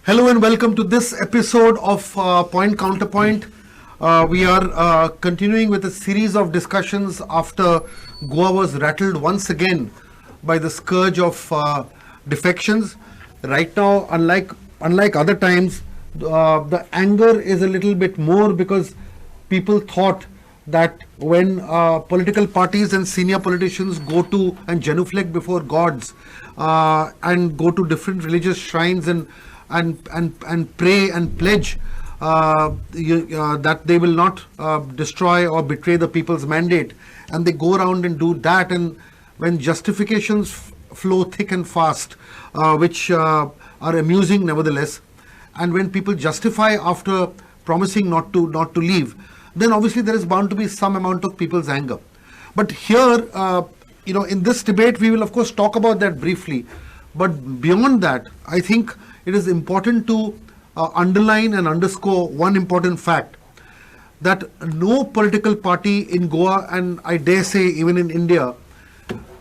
Hello and welcome to this episode of Point Counterpoint. We are continuing with a series of discussions after Goa was rattled once again by the scourge of defections. Right now, unlike other times, the anger is a little bit more because people thought that when political parties and senior politicians go to and genuflect before gods and go to different religious shrines and pray and pledge that they will not destroy or betray the people's mandate, and they go around and do that, and when justifications flow thick and fast, which are amusing nevertheless, and when people justify after promising not to leave, then obviously there is bound to be some amount of people's anger. But here, in this debate, we will of course talk about that briefly. But beyond that, I think it is important to underline and underscore one important fact, that no political party in Goa, and I dare say even in India,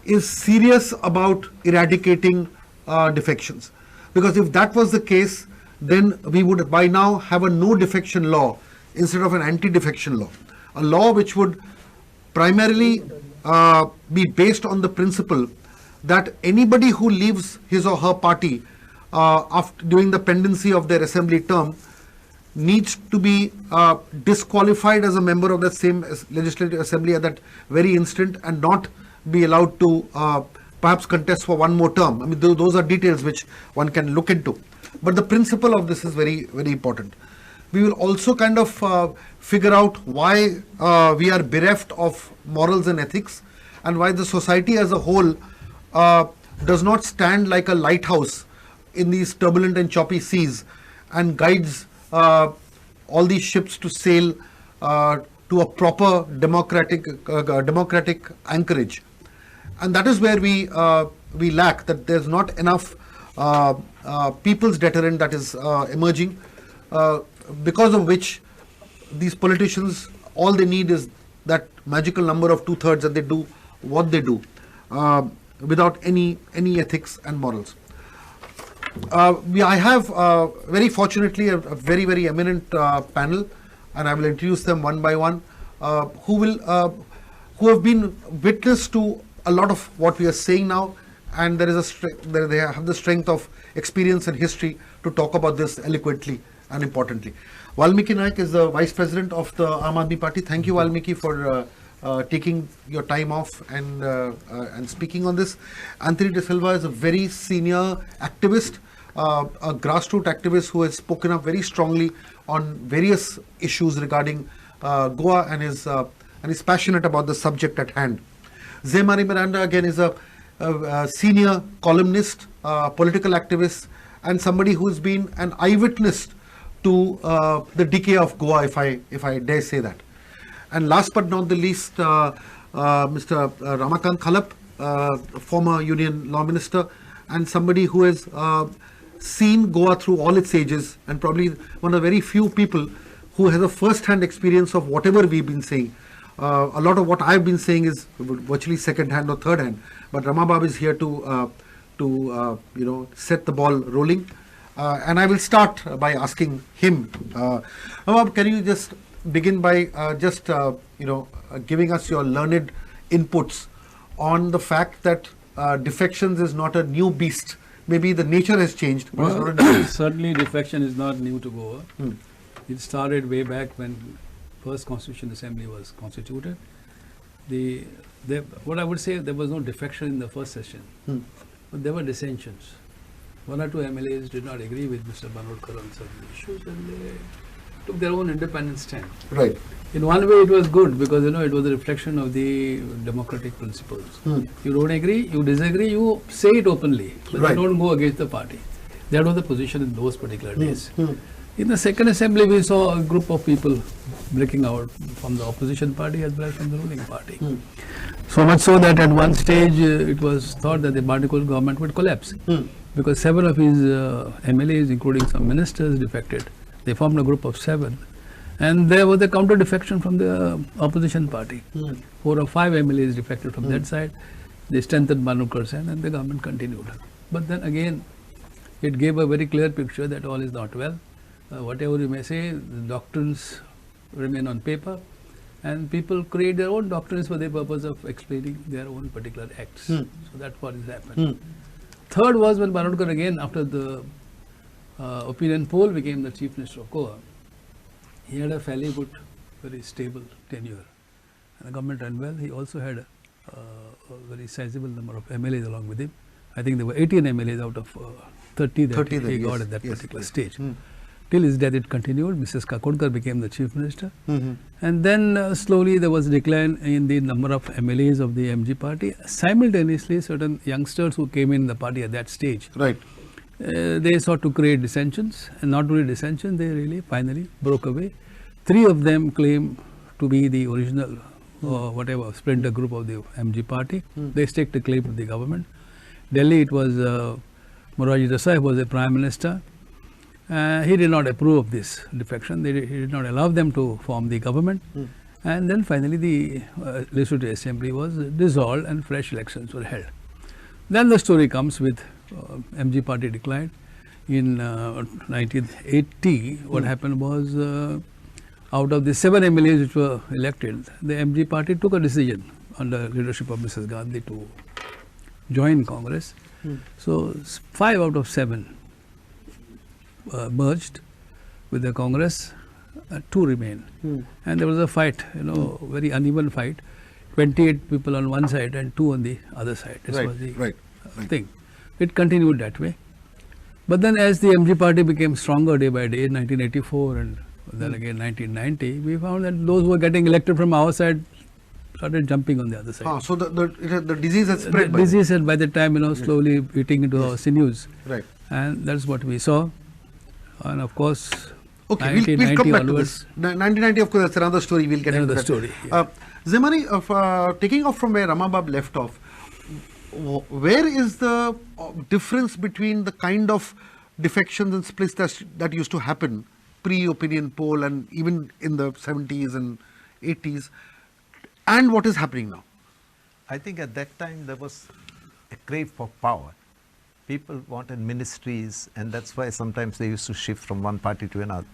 is serious about eradicating defections. Because if that was the case, then we would by now have a no defection law instead of an anti-defection law. A law which would primarily be based on the principle that anybody who leaves his or her party during the pendency of their assembly term needs to be disqualified as a member of the same legislative assembly at that very instant, and not be allowed to perhaps contest for one more term. I mean, those are details which one can look into. But the principle of this is very, very important. We will also kind of figure out why we are bereft of morals and ethics, and why the society as a whole does not stand like a lighthouse in these turbulent and choppy seas and guides all these ships to sail to a proper democratic anchorage. And that is where we lack, that there's not enough people's deterrent that is emerging, because of which these politicians, all they need is that magical number of 2/3 that they do what they do without any ethics and morals. I have very fortunately a very, very eminent panel, and I will introduce them one by one, who have been witness to a lot of what we are saying now, and they have the strength of experience and history to talk about this eloquently and importantly. Valmiki Naik is the Vice President of the Aam Aadmi Party. Thank you, Valmiki, for taking your time off and speaking on this. Anthony De Silva is a very senior activist, a grassroots activist who has spoken up very strongly on various issues regarding Goa, and is passionate about the subject at hand. Zé Marie Miranda again is a senior columnist, political activist, and somebody who's been an eyewitness to the decay of Goa, if I dare say that. And last but not the least, Mr. Ramakant Khalap, former Union Law Minister, and somebody who has seen Goa through all its ages, and probably one of the very few people who has a first-hand experience of whatever we've been saying. A lot of what I've been saying is virtually second-hand or third-hand, but Ramabab is here to set the ball rolling. And I will start by asking him, Ramabab, can you just begin by giving us your learned inputs on the fact that defections is not a new beast. Maybe the nature has changed. But well, it's not a new certainly defection is not new to Goa. It started way back when first Constitution Assembly was constituted. What I would say, there was no defection in the first session, but there were dissensions. One or two MLAs did not agree with Mr. Banodkar on certain issues, and they took their own independent stand. Right. In one way, it was good because it was a reflection of the democratic principles. You don't agree, you disagree, you say it openly, but Right. you don't go against the party. That was the position in those particular days. In the second assembly, we saw a group of people breaking out from the opposition party as well as from the ruling party. So much so that at one stage it was thought that the Banodkar government would collapse because several of his MLAs, including some ministers, defected. They formed a group of 7, and there was a counter defection from the opposition party. 4 or 5 MLAs defected from that side. They strengthened Banodkar's hand, and the government continued. But then again, it gave a very clear picture that all is not well. Whatever you may say, the doctrines remain on paper, and people create their own doctrines for the purpose of explaining their own particular acts. So that's what has happened. Third was when Banodkar again, after the opinion poll, became the Chief Minister of Goa. He had a fairly good, very stable tenure. And the government ran well. He also had a very sizable number of MLAs along with him. I think there were 18 MLAs out of 30 that he got at that particular stage. Till his death it continued. Mrs. Kakodkar became the Chief Minister. And then slowly there was a decline in the number of MLAs of the MG party. Simultaneously, certain youngsters who came in the party at that stage, they sought to create dissensions, and not only dissensions, they really finally broke away. 3 of them claim to be the original whatever splinter group of the MG party. They staked a claim to the government. Delhi, it was Morarji Desai was the Prime Minister. He did not approve of this defection. He did not allow them to form the government. And then finally the Legislative Assembly was dissolved and fresh elections were held. Then the story comes with MG party declined. In 1980, what happened was out of the 7 MLAs which were elected, the MG party took a decision under leadership of Mrs. Gandhi to join Congress. So 5 out of 7 merged with the Congress, 2 remained. And there was a fight, very uneven fight, 28 people on one side and 2 on the other side. This was the thing. It continued that way. But then as the MG party became stronger day by day, in 1984 and then again 1990, we found that those who were getting elected from our side started jumping on the other side. So the disease has spread. The disease had by the time, slowly eating into our sinews. Right. And that's what we saw. And of course, okay, we'll come back to this. 1990, of course, that's another story. We'll get into that. Story. Yeah. Zemani, taking off from where Ramabab left off, where is the difference between the kind of defections and splits that used to happen pre-opinion poll and even in the 70s and 80s and what is happening now? I think at that time there was a crave for power. People wanted ministries, and that's why sometimes they used to shift from one party to another.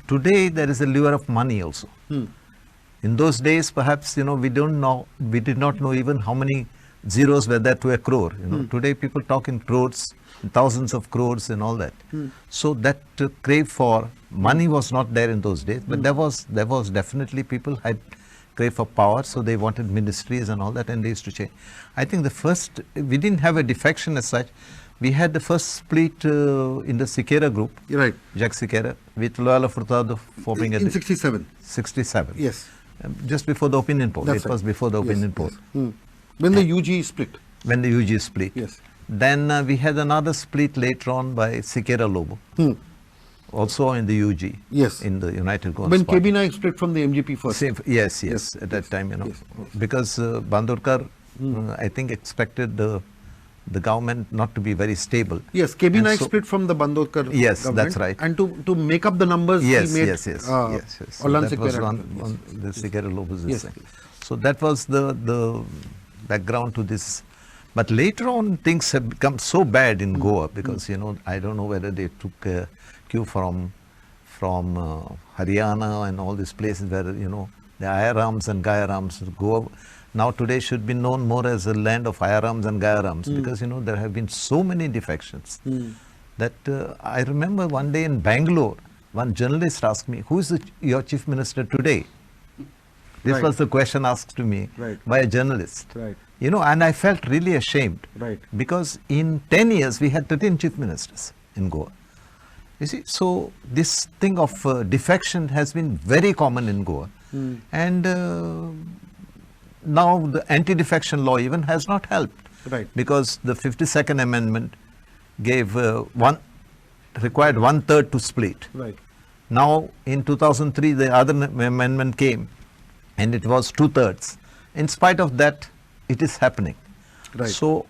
Today there is a lure of money also. In those days, perhaps we did not know even how many zeros were there to a crore. Today people talk in crores, thousands of crores, and all that. So that crave for money was not there in those days, but there was definitely people had crave for power, so they wanted ministries and all that, and they used to change. I think we didn't have a defection as such. We had the first split in the Sikera group, right? Jack Sikera, with Loyola Furtado forming in 67. 67. Yes. Just before the opinion poll. It was before the opinion poll. When the UG split. When the UG split. Yes. Then we had another split later on by Sikera Lobo. Also in the UG. Yes. In the United Goans When Party. KB Naik split from the MGP first. Yes. At that time, because Bandorkar, I think, expected the government not to be very stable. Yes, KB Naik split from the Bandorkar government. Yes, that's right. And to make up the numbers, he made yes. So Orlan that was Sikera. the Sikera Lobos. Yes. So that was the background to this. But later on, things have become so bad in Goa because, I don't know whether they took a cue from Haryana and all these places where, the Ayarams and Gayarams. Goa now today should be known more as a land of Ayarams and Gayarams because, there have been so many defections that I remember one day in Bangalore, one journalist asked me, who is your chief minister today? This was the question asked to me by a journalist. Right. And I felt really ashamed. Right. Because in 10 years, we had 13 chief ministers in Goa. You see, so this thing of defection has been very common in Goa. And now the anti-defection law even has not helped. Right. Because the 52nd Amendment gave required 1/3 to split. Right. Now in 2003, the other amendment came and it was 2/3. In spite of that, it is happening. Right. So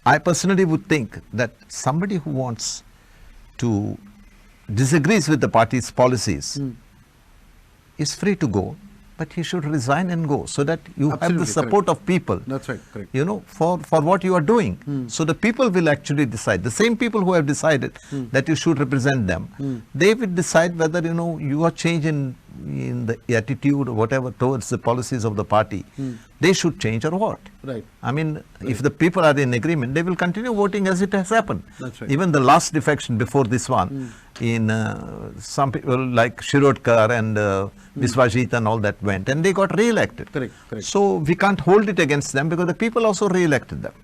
I personally would think that somebody who wants disagrees with the party's policies is free to go but he should resign and go so that you have the Absolutely, support correct. of people. That's right, correct. You know, for what you are doing. So the people will actually decide. The same people who have decided that you should represent them, they will decide whether, you know, you are changing in the attitude or whatever towards the policies of the party. They should change or what? Right. I mean, if the people are in agreement, they will continue voting as it has happened. That's right. Even the last defection before this one, in some people like Shirodkar and Biswajit and all that went, and they got re-elected. Correct, correct. So we can't hold it against them because the people also re-elected them.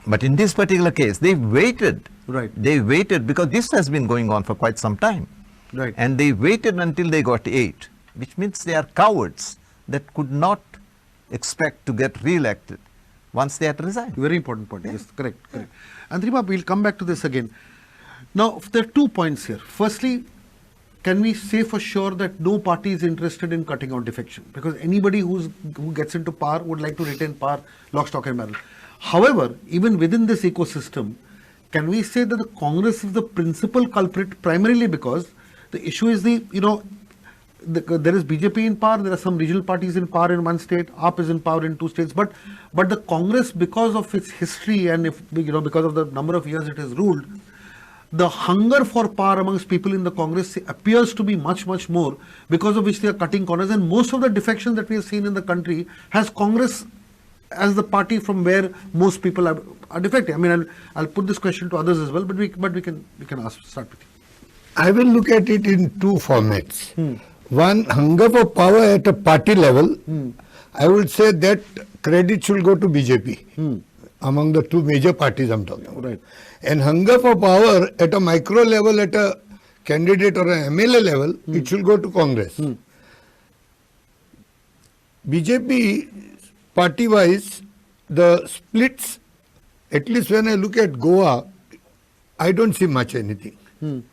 But in this particular case, they waited. Right. They waited because this has been going on for quite some time. Right. And they waited until they got 8, which means they are cowards that could not expect to get re-elected once they had resigned. Very important point. Yes, correct, correct. Andrima, we'll come back to this again. Now, there are 2 points here. Firstly, can we say for sure that no party is interested in cutting out defection? Because anybody who gets into power would like to retain power, lock, stock and barrel. However, even within this ecosystem, can we say that the Congress is the principal culprit primarily because the issue is there is BJP in power, there are some regional parties in power in one state, AAP is in power in 2 states, but the Congress, because of its history and because of the number of years it has ruled, the hunger for power amongst people in the Congress appears to be much, much more, because of which they are cutting corners, and most of the defections that we have seen in the country has Congress as the party from where most people are defecting. I mean, I'll put this question to others as well, but we can start with you. I will look at it in 2 formats. One, hunger for power at a party level. I would say that credit should go to BJP among the 2 major parties I'm talking about. Right. And hunger for power at a micro level, at a candidate or an MLA level, it should go to Congress. BJP party-wise, the splits, at least when I look at Goa, I don't see much anything. And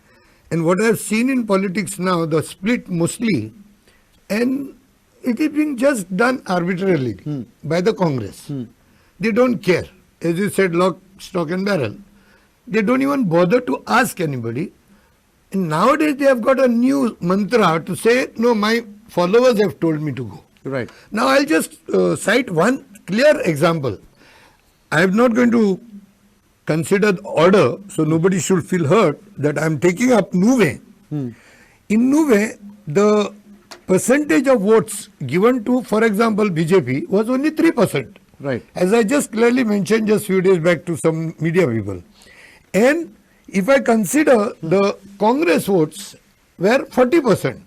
what I've seen in politics now, the split mostly, and it is being just done arbitrarily by the Congress. They don't care. As you said, lock, stock and barrel. They don't even bother to ask anybody. And nowadays they have got a new mantra to say, no, my followers have told me to go. Right. Now I'll just cite one clear example. I am not going to consider the order, so nobody should feel hurt that I am taking up Nuve. In Nuve, the percentage of votes given to, for example, BJP was only 3%. Right. As I just clearly mentioned just few days back to some media people. And if I consider the Congress votes were 40%.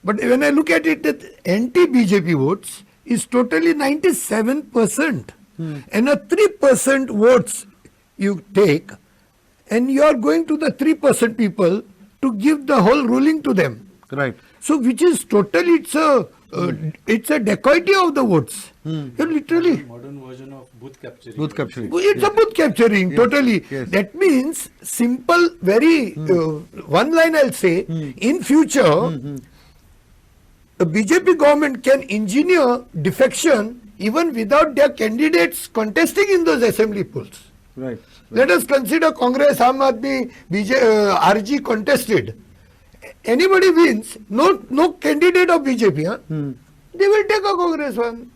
But when I look at it, the anti-BJP votes is totally 97%. And a 3% votes you take, and you are going to the 3% people to give the whole ruling to them. Right. So which is totally, it's a dacoity of the votes. You literally, Modern version of booth capturing. Booth capturing. it's a booth capturing, totally. Yes. That means simple, very, one line I'll say, in future, the BJP government can engineer defection even without their candidates contesting in those assembly polls. Right. Let us consider Congress, Aam Aadmi, RG contested. Anybody wins, no candidate of BJP, they will take a Congress one.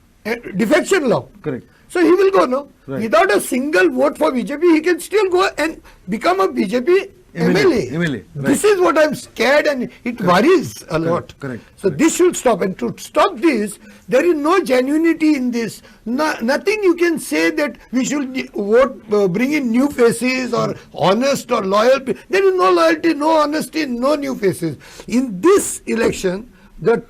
Defection law. Correct. So he will go, no? Right. Without a single vote for BJP, he can still go and become a BJP MLA. MLA, right. This is what I'm scared, and it worries a lot. Correct. So this should stop. And to stop this, there is no genuinity in this. Nothing you can say that we should vote, bring in new faces or honest or loyal. There is no loyalty, no honesty, no new faces. In this election, the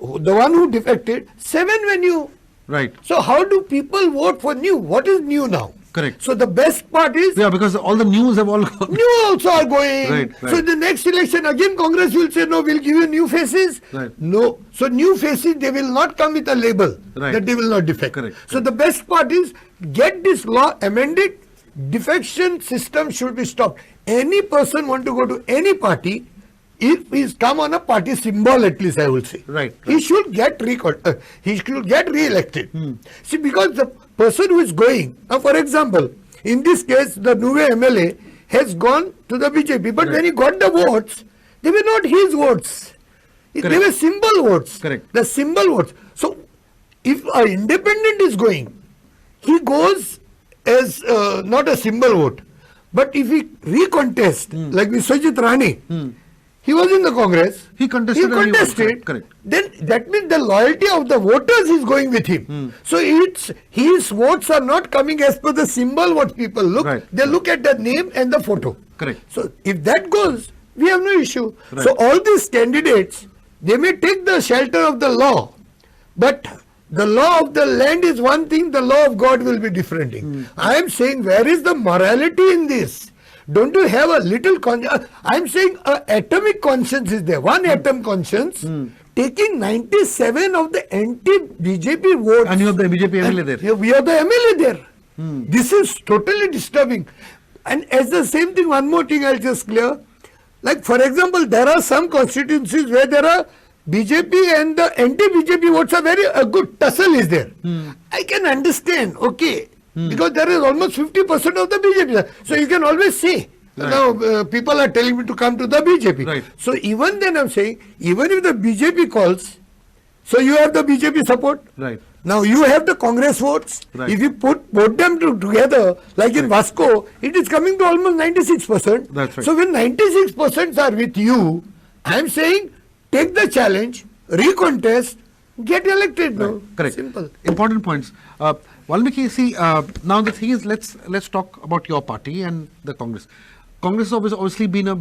one who defected, 7 were new. Right. So how do people vote for new? What is new now? Correct. So the best part is Yeah, because all the news have all gone. new also are going. Right, So right. in the next election again Congress will say no, we'll give you new faces. Right. No. So new faces, they will not come with a label Right. that they will not defect. Correct, So the best part is get this law amended. Defection system should be stopped. Any person want to go to any party, if he's come on a party symbol, at least I will say. Right, He should get re-elected. See, because the person who is going, for example, in this case, the Nuve MLA has gone to the BJP, but when he got the votes, they were not his votes. They Correct. were symbol votes. Correct. The symbol votes. So, if an independent is going, he goes as not a symbol vote. But if he recontest, like Vishwajit Rani, he was in the Congress. He contested and he won. contested. Correct. Then that means the loyalty of the voters is going with him. So it's his votes are not coming as per the symbol what people look. Right. They look at the name and the photo. Correct. So if that goes, we have no issue. Right. So all these candidates, they may take the shelter of the law, but the law of the land is one thing, the law of God will be different thing. I am saying, where is the morality in this? Don't you have a little conscience? I am saying atomic conscience is there. One atom conscience, taking 97 of the anti-BJP votes. And you have the BJP MLA there. Yeah, we have the MLA there. This is totally disturbing. And as the same thing, one more thing I'll just clear. Like for example, there are some constituencies where there are BJP and the anti-BJP votes are very, a good tussle is there. I can understand, okay, because there is almost 50% of the BJP. So you can always say, Right. now people are telling me to come to the BJP. Right. So even then I'm saying, even if the BJP calls, so you have the BJP support. Right. Now you have the Congress votes. Right. If you put both them together, like in Vasco, it is coming to almost 96%. That's right. So when 96% are with you, I am saying take the challenge, recontest, get elected. No, Correct. Simple. Important points. Valmiki, see, now the thing is, let's talk about your party and the Congress. Congress has obviously been a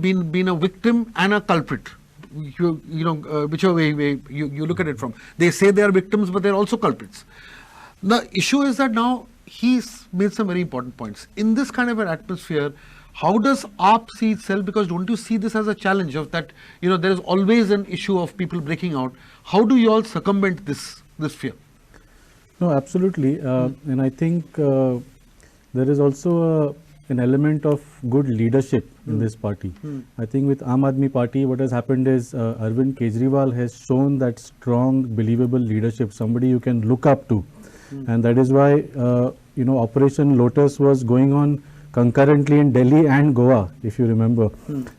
victim and a culprit. You know, whichever way you look at it from. They say they are victims, but they're also culprits. The issue is that now he's made some very important points. In this kind of an atmosphere, how does AAP see itself? Because don't you see this as a challenge of that, you know, there is always an issue of people breaking out. How do you all circumvent this fear? No, absolutely. And I think there is also an element of good leadership in this party. I think with Aam Aadmi Party, what has happened is Arvind Kejriwal has shown that strong, believable leadership, somebody you can look up to. And that is why, you know, Operation Lotus was going on concurrently in Delhi and Goa, if you remember.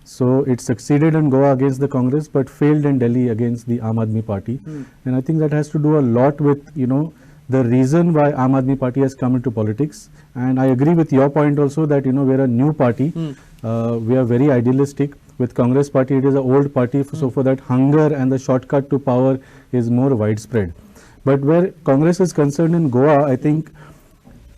So it succeeded in Goa against the Congress, but failed in Delhi against the Aam Aadmi Party. And I think that has to do a lot with, you know, the reason why Aam Aadmi Party has come into politics. And I agree with your point also that, you know, we're a new party. We are very idealistic. With Congress Party, it is an old party. So for that, hunger and the shortcut to power is more widespread. But where Congress is concerned in Goa, I think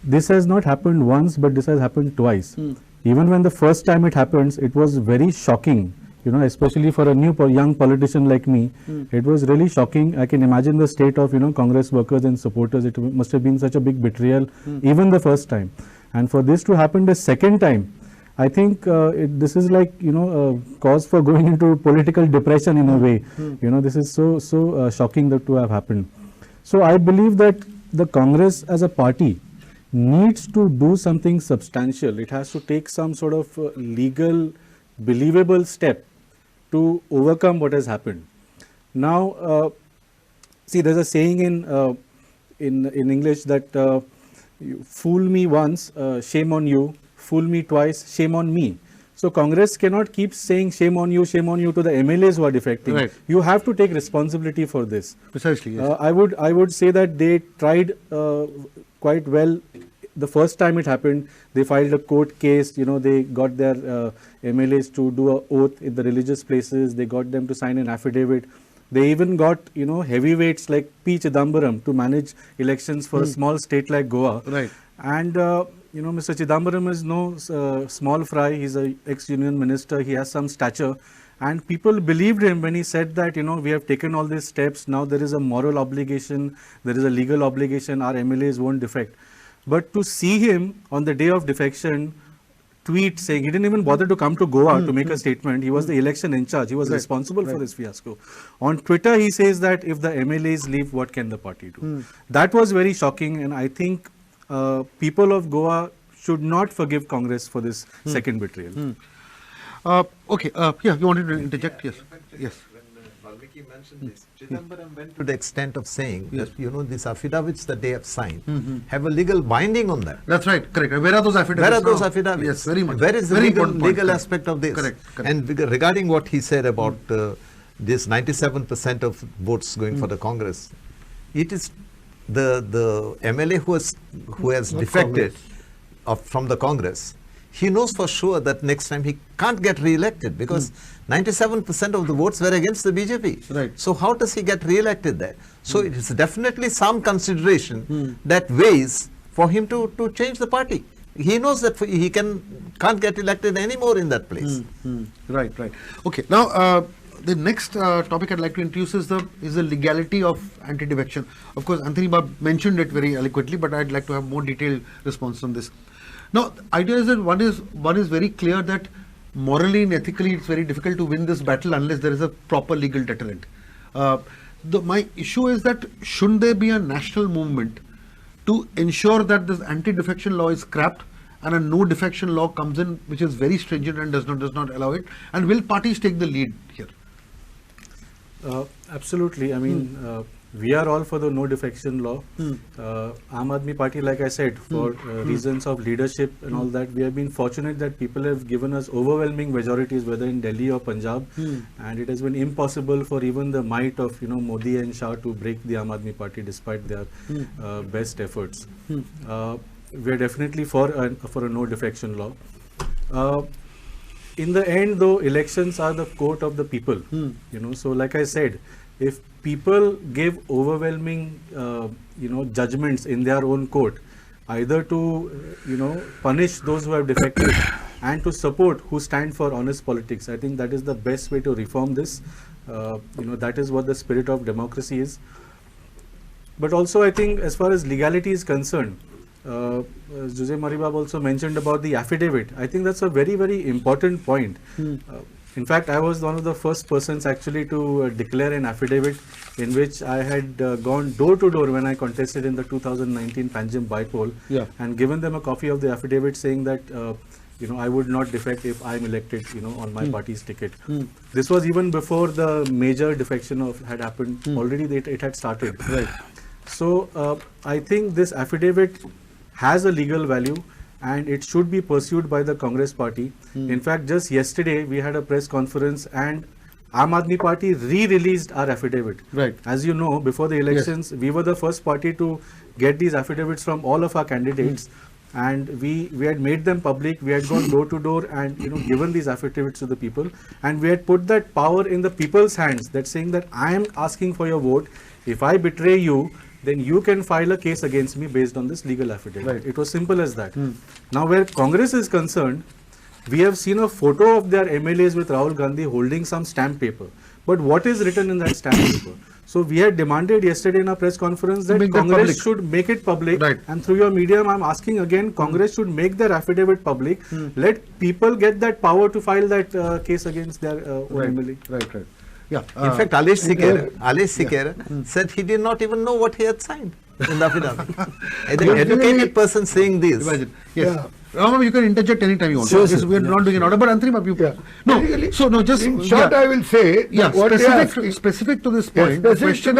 this has not happened once, but this has happened twice. Even when the first time it happens, it was very shocking. You know, especially for a new young politician like me, it was really shocking. I can imagine the state of, you know, Congress workers and supporters. It must have been such a big betrayal, even the first time. And for this to happen the second time, I think this is like, you know, a cause for going into political depression in a way. You know, this is so shocking that to have happened. So I believe that the Congress as a party needs to do something substantial. It has to take some sort of legal, believable step to overcome what has happened. Now, see, there's a saying in English that you fool me once, shame on you, fool me twice, shame on me. So Congress cannot keep saying shame on you to the MLAs who are defecting. Right. You have to take responsibility for this. Precisely, yes. I would say that they tried quite well. The first time it happened, they filed a court case. You know, they got their MLAs to do an oath in the religious places. They got them to sign an affidavit. They even got, you know, heavyweights like P. Chidambaram to manage elections for a small state like Goa. Right. And you know, Mr. Chidambaram is no small fry. He's an ex-union minister. He has some stature. And people believed him when he said that, you know, we have taken all these steps. Now there is a moral obligation. There is a legal obligation. Our MLAs won't defect. But to see him on the day of defection tweet saying, he didn't even bother to come to Goa to make a statement. He was the election in charge. He was responsible for this fiasco. On Twitter, he says that if the MLAs leave, what can the party do? That was very shocking. And I think people of Goa should not forgive Congress for this second betrayal. Okay, yeah, you wanted to interject? Yes. Yes. When Valmiki mentioned this, Chidambaram went to the extent of saying that, you know, these affidavits that they have signed have a legal binding on them. That's right, correct. Where are those affidavits? Where are those now? affidavits? Yes, very much. Where is the very legal, important point. legal Correct. aspect of this? Correct. And regarding what he said about this 97% of votes going for the Congress, it is the MLA who has defected from the Congress. He knows for sure that next time he can't get re-elected because 97% of the votes were against the BJP. Right. So how does he get re-elected there? So it is definitely some consideration that weighs for him to change the party. He knows that he can't get elected anymore in that place. Right. Okay. Now, the next topic I'd like to introduce is the legality of anti-defection. Of course, Anthony Bab mentioned it very eloquently, but I'd like to have more detailed response on this. Now, the idea is that one is very clear that morally and ethically it's very difficult to win this battle unless there is a proper legal deterrent. My issue is that shouldn't there be a national movement to ensure that this anti-defection law is scrapped and a no defection law comes in, which is very stringent and does not allow it? And will parties take the lead here? Absolutely. I mean, we are all for the no defection law. Aam Aadmi Party, like I said, for reasons of leadership and all that, we have been fortunate that people have given us overwhelming majorities, whether in Delhi or Punjab, and it has been impossible for even the might of Modi and Shah to break the Aam Aadmi Party despite their best efforts. We are definitely for a no defection law. In the end, though, elections are the court of the people. So like I said, if people give overwhelming judgments in their own court, either to punish those who have defected and to support who stand for honest politics, I think that is the best way to reform this. That is what the spirit of democracy is. But also, I think as far as legality is concerned, Jose Maribab also mentioned about the affidavit. I think that's a very, very important point. In fact, I was one of the first persons actually to declare an affidavit in which I had gone door to door when I contested in the 2019 Panjim bypoll and given them a copy of the affidavit saying that I would not defect if I'm elected on my party's ticket. This was even before the major defection had happened. Already it had started. Right. So I think this affidavit has a legal value and it should be pursued by the Congress party. In fact, just yesterday we had a press conference and Aam Aadmi Party re-released our affidavit. Right. As you know, before the elections, we were the first party to get these affidavits from all of our candidates, and we had made them public. We had gone door to door and given these affidavits to the people, and we had put that power in the people's hands, that saying that I am asking for your vote. If I betray you, then you can file a case against me based on this legal affidavit. Right. It was simple as that. Now, where Congress is concerned, we have seen a photo of their MLAs with Rahul Gandhi holding some stamp paper. But what is written in that stamp paper? So we had demanded yesterday in our press conference that Congress should make it public. Right. And through your medium, I'm asking again, Congress should make their affidavit public. Let people get that power to file that case against their own MLA. Right. Yeah. In fact, Alesh Sikera said he did not even know what he had signed in the affidavit. An educated person saying this. Imagine. Yes. Yeah. Ramam, you can interject anytime you want. Sure, we are not doing an order, but Antrim, in short, I will say, specific to this point, the question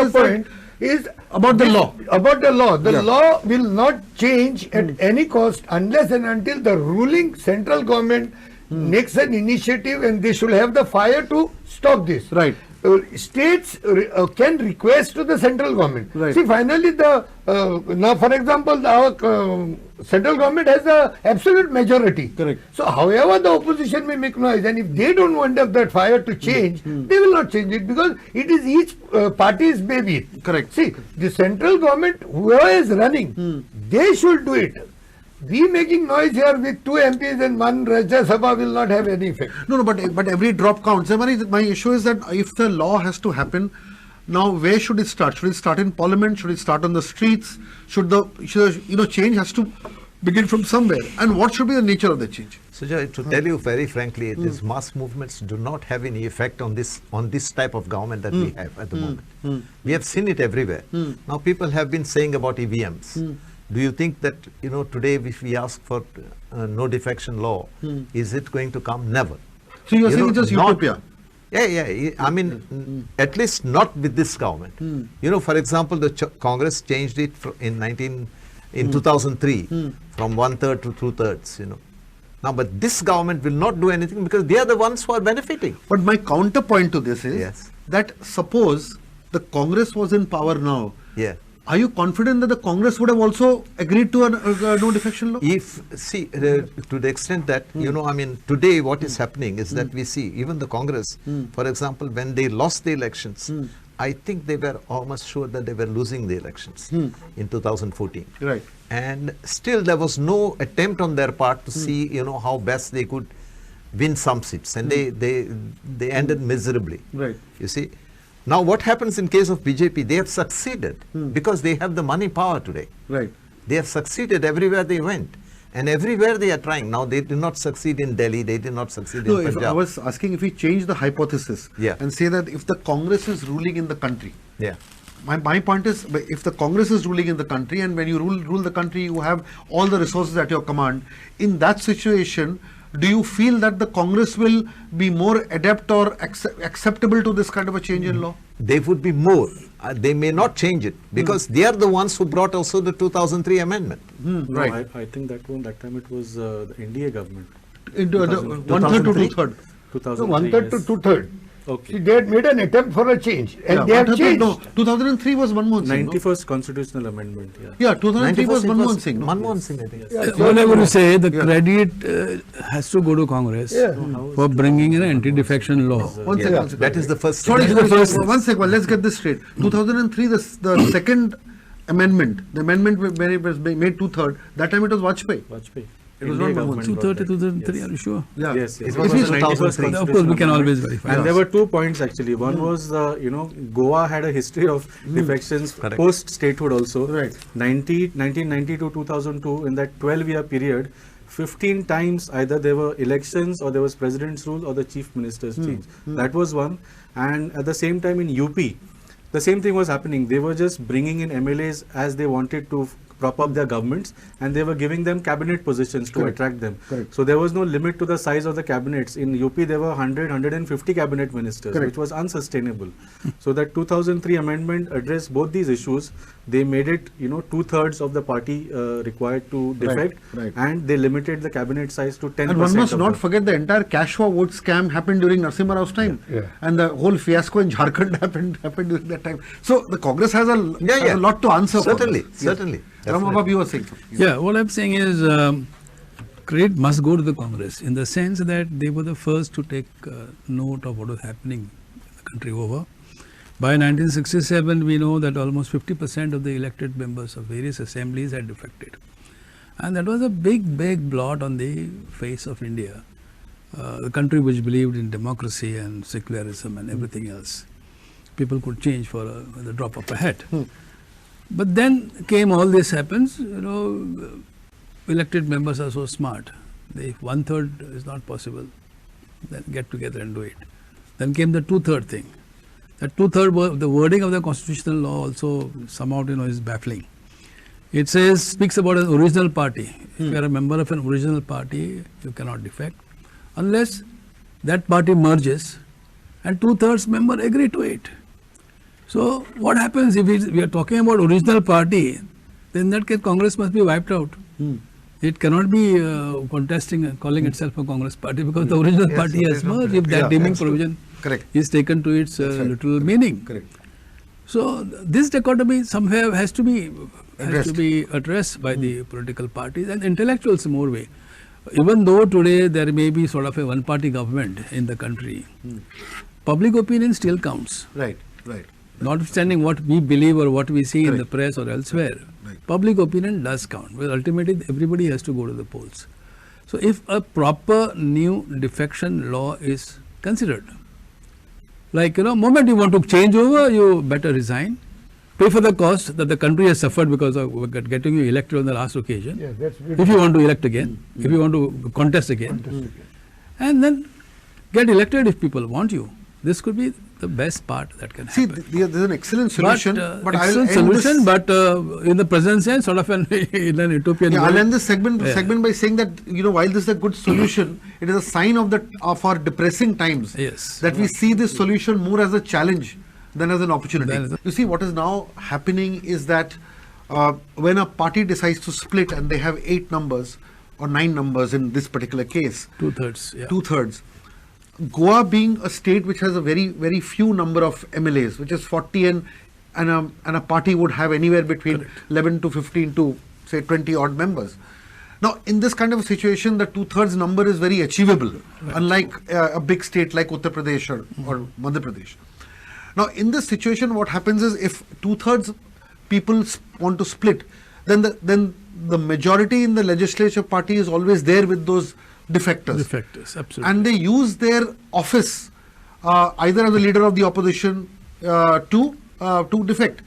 is about the law. About the law. The law will not change at any cost unless and until the ruling central government makes an initiative, and they should have the fire to stop this. Right. States can request to the central government. Right. See, finally, now, for example, our central government has the absolute majority. Correct. So, however the opposition may make noise, and if they don't want that fire to change, they will not change it, because it is each party's baby. Correct. See, the central government, whoever is running, they should do it. We making noise here with 2 MPs and 1 Rajya Sabha will not have any effect. No, but every drop counts. My issue is that if the law has to happen, now where should it start? Should it start in Parliament? Should it start on the streets? Should change has to begin from somewhere? And what should be the nature of the change? So, to tell you very frankly, these mass movements do not have any effect on this type of government that we have at the moment. We have seen it everywhere. Now, people have been saying about EVMs. Do you think that, today if we ask for no defection law, is it going to come? Never. So you're saying it's just utopia? Yeah. I mean, at least not with this government. For example, the Congress changed it in 2003 from 1/3 to 2/3, Now, but this government will not do anything because they are the ones who are benefiting. But my counterpoint to this is that suppose the Congress was in power now, Yeah. are you confident that the Congress would have also agreed to a no defection law? If, see, to the extent that, you know, I mean, today what is happening is that we see even the Congress, for example, when they lost the elections, I think they were almost sure that they were losing the elections in 2014. Right. And still there was no attempt on their part to see, you know, how best they could win some seats. And they ended miserably. Right. You see. Now what happens in case of BJP, they have succeeded because they have the money power today. Right. They have succeeded everywhere they went. And everywhere they are trying. Now they did not succeed in Delhi, they did not succeed No, in if Punjab. I was asking if we change the hypothesis Yeah. and say that if the Congress is ruling in the country, Yeah. my point is, if the Congress is ruling in the country, and when you rule the country, you have all the resources at your command. In that situation, do you feel that the Congress will be more adept or acceptable to this kind of a change in law? They would be more. They may not change it because they are the ones who brought also the 2003 amendment. No, Right. I think that time it was the NDA government. Into 2000 1/3 to 2/3. 2003. 1/3 to yes. 2/3. Okay. See, they had made an attempt for a change, and Yeah, they have 1/3 changed. No, 2003 was Manmohan Singh. No? 91st constitutional amendment. Yeah. Yeah, 2003 was 91st it Manmohan Singh. No? Manmohan Singh, I think. Yeah, so- Whatever you say, the Yeah. credit has to go to Congress Yeah. for bringing in an anti-defection law. One Yeah, second, one second. that is the first. Sorry, That is the first- one second. Let's get this straight. 2003, the second amendment, the amendment when it was made 2/3, that time it was Vajpayee. Vajpayee. It was NDA not government 230, brought that. 2003, Yes. are you sure? Yeah. Yes, yes. It It was was the the 91st 2003. Of course, we can always constitutional verify. And there were 2 points actually. One was, Goa had a history of defections Correct. post-statehood also. Right. 1990 to 2002, in that 12-year period, 15 times either there were elections or there was president's rule or the chief minister's change. That was one. And at the same time in UP, the same thing was happening. They were just bringing in MLAs as they wanted to prop up their governments, and they were giving them cabinet positions to attract them. Correct. So there was no limit to the size of the cabinets. In UP, there were 150 cabinet ministers, Correct. which was unsustainable. So that 2003 amendment addressed both these issues. They made it, 2/3 of the party required to defect, right. and they limited the cabinet size to 10%. And one must of not the- forget the entire cash for vote scam happened during Narasimha Rao's time. Yeah. And the whole fiasco in Jharkhand happened during that time. So the Congress has has Yeah. a lot to answer Certainly, for. certainly. Ramabab, you were saying something. Yeah, what I'm saying is credit must go to the Congress in the sense that they were the first to take note of what was happening the country over. By 1967, we know that almost 50% of the elected members of various assemblies had defected. And that was a big, big blot on the face of India, the country which believed in democracy and secularism and everything else. People could change for the drop of a hat. But then came all this happens, elected members are so smart. If 1/3 is not possible, then get together and do it. Then came the 2/3 thing. That 2/3, the wording of the constitutional law also somehow, is baffling. It speaks about an original party. If you are a member of an original party, you cannot defect unless that party merges and 2/3 member agree to it. So what happens if we are talking about original party? Then in that case, Congress must be wiped out. It cannot be contesting, calling itself a Congress party because the original party has merged. If that deeming provision Correct. is taken to its literal meaning. Correct. So this dichotomy somewhere has to be Addressed. addressed by the political parties and intellectuals more way. Even though today there may be sort of a one-party government in the country, public opinion still counts. Right, right. Notwithstanding what we believe or what we see in the Correct. press or elsewhere, Right. public opinion does count. Well, ultimately, everybody has to go to the polls. So, if a proper new defection law is considered, like, moment you want to change over, you better resign, pay for the cost that the country has suffered because of getting you elected on the last occasion. Yeah, that's If you want to elect again, if you want to contest again, and then get elected if people want you. This could be the best part that can See, happen. there's an excellent solution, but I'll excellent end solution, this, but in the present sense, sort of in an utopian I'll world. end this segment Yeah. by saying that while this is a good solution, it is a sign of our depressing times. Yes. That we see this solution more as a challenge than as an opportunity. Than as a- You see, what is now happening is that when a party decides to split and they have 8 numbers or 9 numbers in this particular case, 2/3, yeah. 2/3. Goa being a state which has a very few number of MLAs, which is 40, and a party would have anywhere between 11 to 15 to say 20 odd members. Now, in this kind of a situation, the 2/3 number is very achievable, unlike a big state like Uttar Pradesh or Madhya Pradesh. Now, in this situation, what happens is if 2/3 people want to split, then the majority in the legislature party is always there with those defectors. Defectors, absolutely. And they use their office either as a leader of the opposition to defect.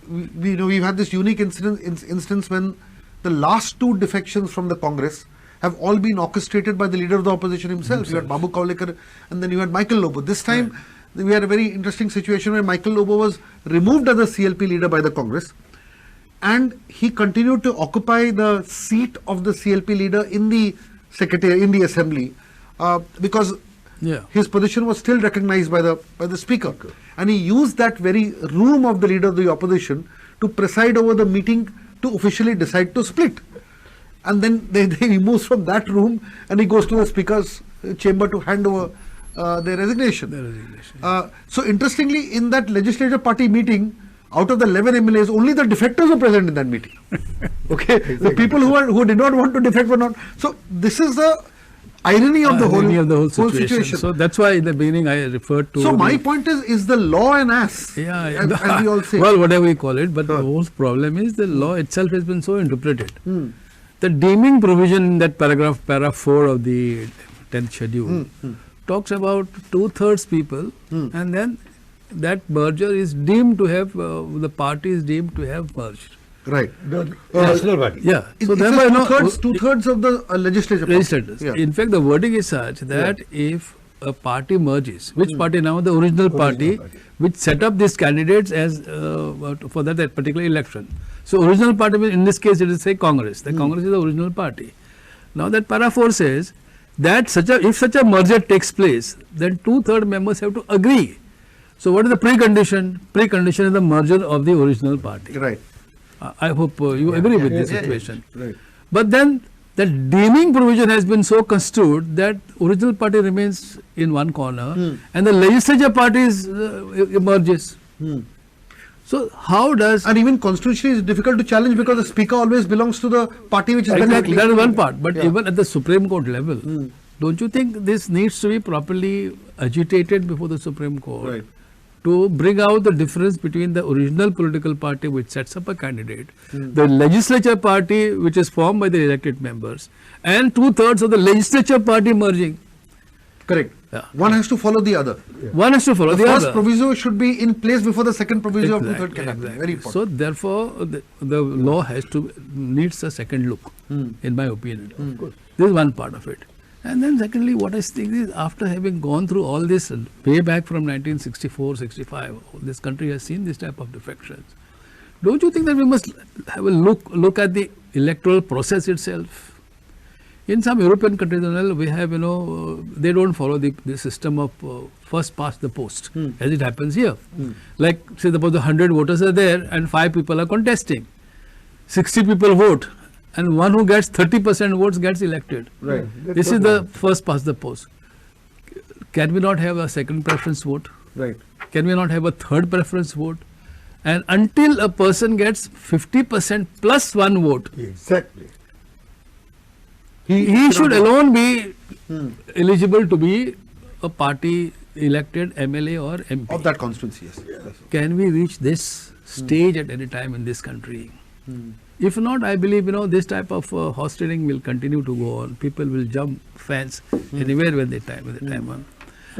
We've had this unique instance when the last 2 defections from the Congress have all been orchestrated by the leader of the opposition himself. You had Babu Kawlekar and then you had Michael Lobo. This time we had a very interesting situation where Michael Lobo was removed as a CLP leader by the Congress, and he continued to occupy the seat of the CLP leader in the assembly because his position was still recognized by the speaker, and he used that very room of the leader of the opposition to preside over the meeting to officially decide to split. And then he moves from that room and he goes to the speaker's chamber to hand over their resignation. So interestingly, in that legislature party meeting, out of the 11 MLAs, only the defectors were present in that meeting. Okay, the people who did not want to defect were not. So this is the irony of the whole situation. So that's why in the beginning I referred to. So my point is the law an ass? As we all say. Well, whatever we call it, but the whole problem is the law itself has been so interpreted. The deeming provision in that paragraph 4 of the 10th schedule talks about 2/3 people, and then that merger is deemed to have, the party is deemed to have merged. Right. National party. Yeah. So therefore, two-thirds of the legislature. Legislators. Yeah. In fact, the wording is such that if a party merges, which party now? The original party, which set up these candidates as for that particular election. So original party, in this case, it is say Congress. The Congress is the original party. Now that para 4 says that if such a merger takes place, then 2/3 members have to agree. So what is the precondition? Precondition is the merger of the original party. Right. I hope you agree with this situation. Right. But then the deeming provision has been so construed that original party remains in one corner and the legislature party emerges. So how does... And even constitutionally it's difficult to challenge because the speaker always belongs to the party which is exactly. That is one part. But even at the Supreme Court level, don't you think this needs to be properly agitated before the Supreme Court? Right. To bring out the difference between the original political party which sets up a candidate, the legislature party which is formed by the elected members, and 2/3 of the legislature party merging. Correct. Yeah. One has to follow the other. One has to follow the other. The first proviso should be in place before the second proviso of 2/3 can happen. Very important. So therefore, the law needs a second look, in my opinion. This is one part of it. And then secondly, what I think is after having gone through all this way back from 1964-65, this country has seen this type of defections. Don't you think that we must have a look at the electoral process itself? In some European countries, we have, they don't follow the system of first past the post, as it happens here. Like, say, suppose 100 voters are there and 5 people are contesting. 60 people vote. And one who gets 30% votes gets elected. Right. This is the first past the post. Can we not have a second preference vote? Right. Can we not have a third preference vote? And until a person gets 50% plus one vote, Exactly. he should alone be eligible to be a party elected MLA or MP. Of that constituency, yes. Can we reach this stage at any time in this country? If not, I believe, this type of horse trading will continue to go on. People will jump fence anywhere when the time on.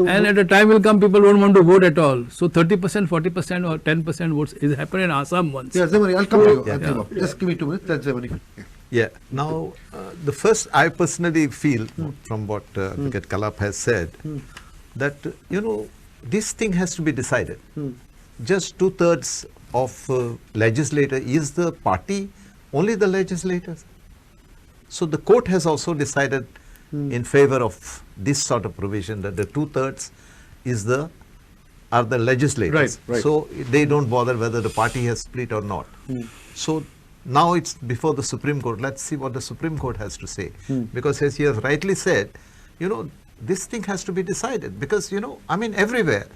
And at a time will come, people won't want to vote at all. So 30%, 40% or 10% votes is happened in Assam once. Yes, Zemani, I'll come to you. Just give me 2 minutes. That's Zemani. Yeah. Now, the first, I personally feel from what Advocate Kalap has said, that, this thing has to be decided. Just 2/3 of legislator is the party, only the legislators. So the court has also decided in favor of this sort of provision that the 2/3 are the legislators. Right. So they don't bother whether the party has split or not. So now it's before the Supreme Court. Let's see what the Supreme Court has to say. Because as he has rightly said, this thing has to be decided, because, I mean, everywhere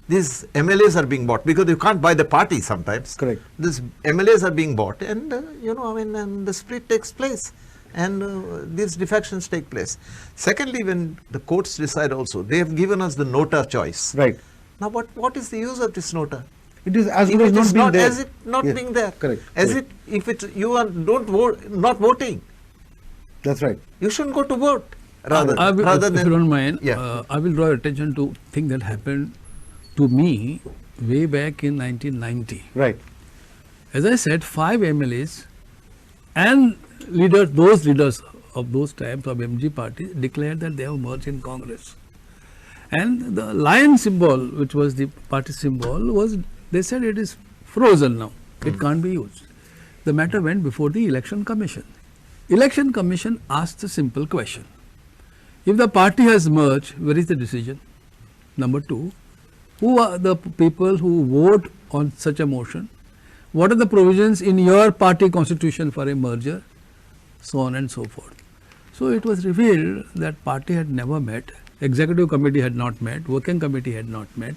these MLAs are being bought, because you can't buy the party sometimes. Correct. These MLAs are being bought, and and the split takes place, and these defections take place. Secondly, when the courts decide also, they have given us the nota choice. Right. Now, what is the use of this nota? It is as If good as it is not being not there. as it not Yes, being there. correct, As correct. it, if it you are don't vote, not voting, That's right. you shouldn't go to vote rather I will, rather if than you don't mind, yeah. I will draw your attention to thing that happened to me way back in 1990. Right. As I said, 5 MLAs and those leaders of those times of MG party declared that they have merged in Congress. And the lion symbol, which was the party symbol, they said it is frozen now. It can't be used. The matter went before the Election Commission. Election Commission asked a simple question. If the party has merged, where is the decision? Number 2, who are the people who vote on such a motion? What are the provisions in your party constitution for a merger? So on and so forth. So it was revealed that party had never met, executive committee had not met, working committee had not met,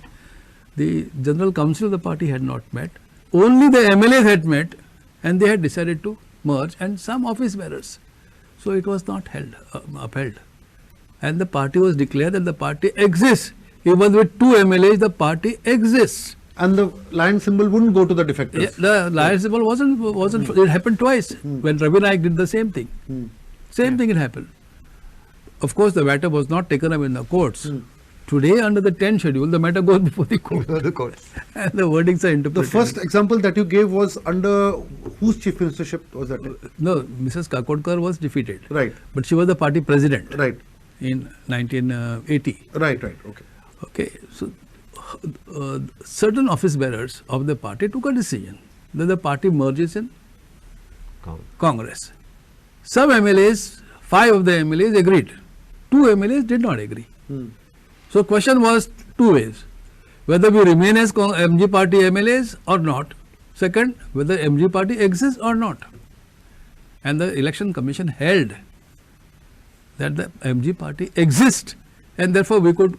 the general council of the party had not met, only the MLAs had met, and they had decided to merge, and some office bearers. So it was not upheld. And the party was declared that the party exists. Even with 2 MLAs, the party exists. And the lion symbol wouldn't go to the defectors. Yeah, the lion symbol wasn't. It happened twice when Ravi Naik did the same thing. Same thing had happened. Of course, the matter was not taken up in the courts. Today, under the 10 schedule, the matter goes before the court. the courts. And the verdicts are The interpreted. first example that you gave was under whose chief ministership was that? No, Mrs. Kakodkar was defeated. Right. But she was the party president. Right. In 1980. Right. Okay. Okay, so certain office bearers of the party took a decision that the party merges in Congress. Some MLAs, 5 of the MLAs agreed. 2 MLAs did not agree. So question was 2 ways. Whether we remain as MG party MLAs or not. Second, whether MG party exists or not. And the election commission held that the MG party exists, and therefore we could.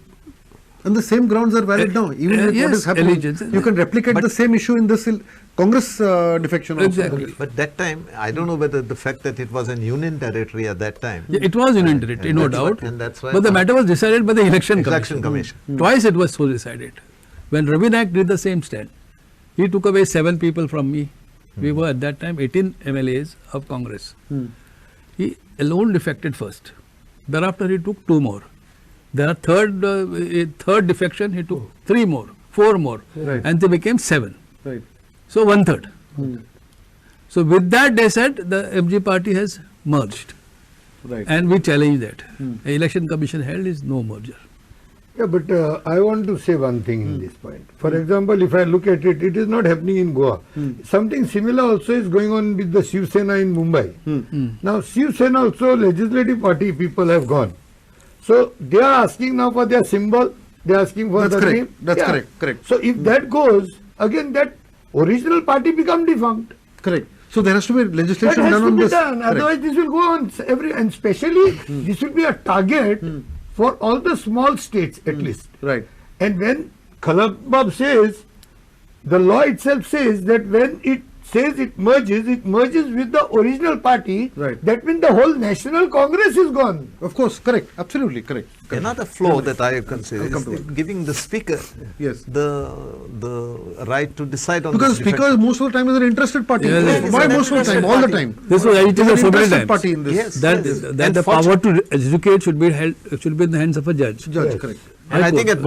And the same grounds are valid now. Even with what yes, is happening, allegiance. you can replicate the same issue in this Congress defection also. Exactly. But that time, I don't know whether the fact that it was an union territory at that time. Yeah, it was union territory, and no that's doubt. why- and that's why- but the matter was decided by the election Election commission. Commission. Twice it was so decided. When Ravi Naik did the same stand, he took away 7 people from me. We were at that time 18 MLAs of Congress. He alone defected first. Thereafter he took 2 more. There third defection, he took 3 more, 4 more, Right. and they became 7. Right. So 1/3. So with that they said the MG party has merged, Right. and we challenged that. The election commission held is no merger. Yeah, but I want to say one thing in this point. For example, if I look at it, it is not happening in Goa. Something similar also is going on with the Shiv Sena in Mumbai. Now, Shiv Sena also, legislative party people have gone. So, they are asking now for their symbol, they are asking for That's the correct. name. That's correct. So, if that goes, again that original party become defunct. Correct. So there has to be That legislation has done to on be this. done. Correct. Otherwise, this will go on and especially this will be a target for all the small states at least. Right. And when Khalabab says, the law itself says that when it says it merges with the original party. Right. That means the whole National Congress is gone. Of course, correct. Absolutely correct. Another flaw that I consider I'll come to is it. giving the speaker Yes. the right to decide on Because this speaker defection. most of the time is an interested party. Yeah, yeah. Why It's an most of the time? interested All the party. time. This was agitated It's an so many interested times. party in this. Yes. That And the power to educate should be in the hands of a judge. Judge, Yes. correct. And I High think Court,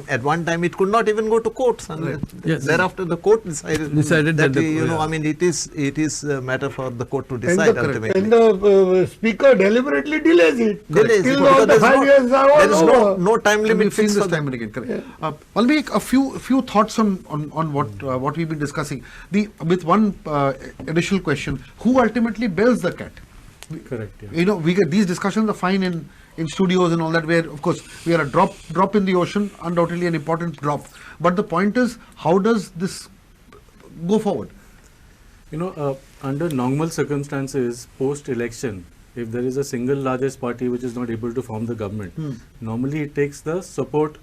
at one time it could not even go to courts, and Yes. thereafter the court decided Decided that the- I mean it is a matter for the court to And decide the, ultimately. and the speaker deliberately delays it. Delays it, Till because all the there's 5 years are there all is over. no time And limit we've seen fixed this for time and again. Correct. I'll make a few thoughts on what we've been discussing. With one additional question: who ultimately bells the cat? Correct. Yeah. You know, we get these discussions are fine in studios and all that, where of course we are a drop in the ocean, undoubtedly an important drop. But the point is, how does this go forward? Under normal circumstances, post-election, if there is a single largest party which is not able to form the government, normally it takes the support,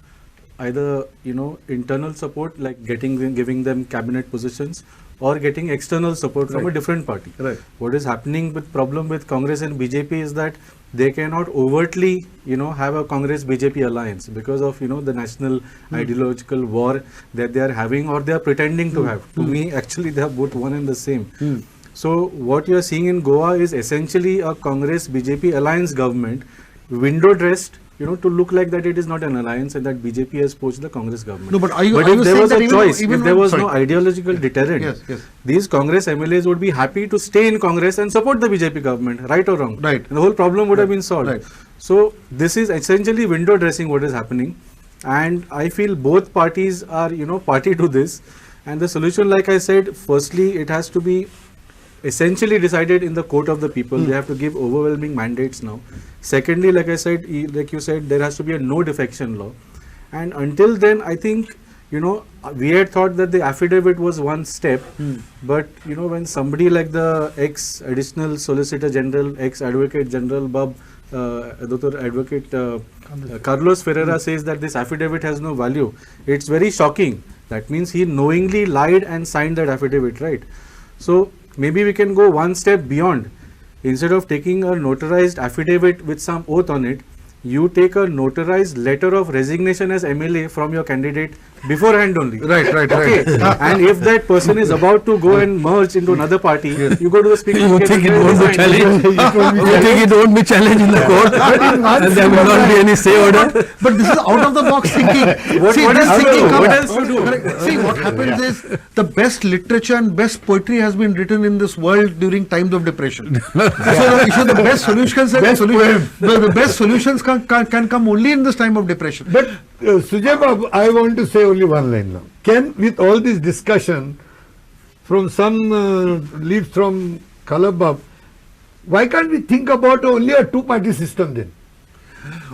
either internal support like giving them cabinet positions, or getting external support from a different party. Right. What is happening with problem with Congress and BJP is that they cannot overtly have a Congress BJP alliance because of the national ideological war that they are having, or they are pretending to have. To me, actually they are both one and the same. So what you are seeing in Goa is essentially a Congress BJP alliance government, window dressed to look like that it is not an alliance and that BJP has poached the Congress government. No, but are you if there saying was that a even- choice, even if there when- was sorry. no ideological deterrent, Yes. these Congress MLAs would be happy to stay in Congress and support the BJP government, right or wrong. Right. And the whole problem would have been solved. Right. So this is essentially window dressing what is happening, and I feel both parties are party to this. And the solution, like I said, firstly it has to be essentially decided in the court of the people. They have to give overwhelming mandates now. Secondly, like I said, like you said, there has to be a no defection law. And until then, I think, we had thought that the affidavit was one step, but when somebody like the ex-additional Solicitor General, ex-Advocate General Dr. Advocate Carlos Ferreira says that this affidavit has no value, it's very shocking. That means he knowingly lied and signed that affidavit, right? So maybe we can go one step beyond. Instead of taking a notarized affidavit with some oath on it, you take a notarized letter of resignation as MLA from your candidate beforehand only. Right. And if that person is about to go and merge into another party, you go to the speaker. You think it won't be challenged? You think it won't be challenged in the court? And there will not be any say order? But this is out of the box thinking. What else to do? Correct. See, what happens is the best literature and best poetry has been written in this world during times of depression. So the best solutions, the best solutions can come only in this time of depression. But Sujay Babu, I want to say only one line now. Can, with all this discussion from some leads from Kalabab, why can't we think about only a two-party system then?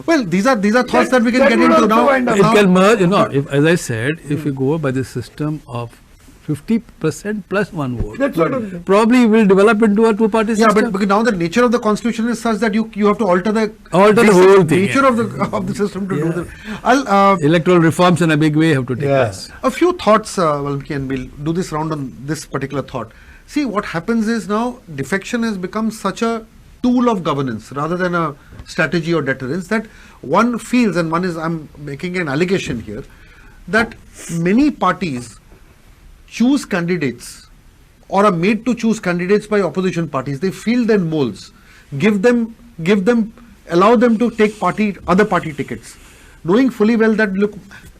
Well, these are thoughts that we can That get would into also now. wind up. It can merge, if, as I said, if you go by the system of 50% plus one vote, That's what I'm saying. probably will develop into a two-party Yeah, system. but because now the nature of the constitution is such that you have to alter the Alter the whole thing, nature of the system to do that. Electoral reforms in a big way have to take place. A few thoughts, Valmiki, and we'll do this round on this particular thought. See, what happens is now defection has become such a tool of governance rather than a strategy or deterrence that one feels, and I'm making an allegation here, that many parties choose candidates or are made to choose candidates by opposition parties. They fill their molds, allow them to take other party tickets, knowing fully well that look,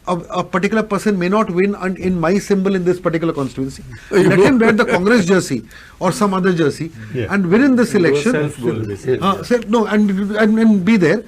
a particular person may not win in my symbol in this particular constituency. Let him wear the Congress jersey or some other jersey and win in this election. Self-goal, basically. And be there.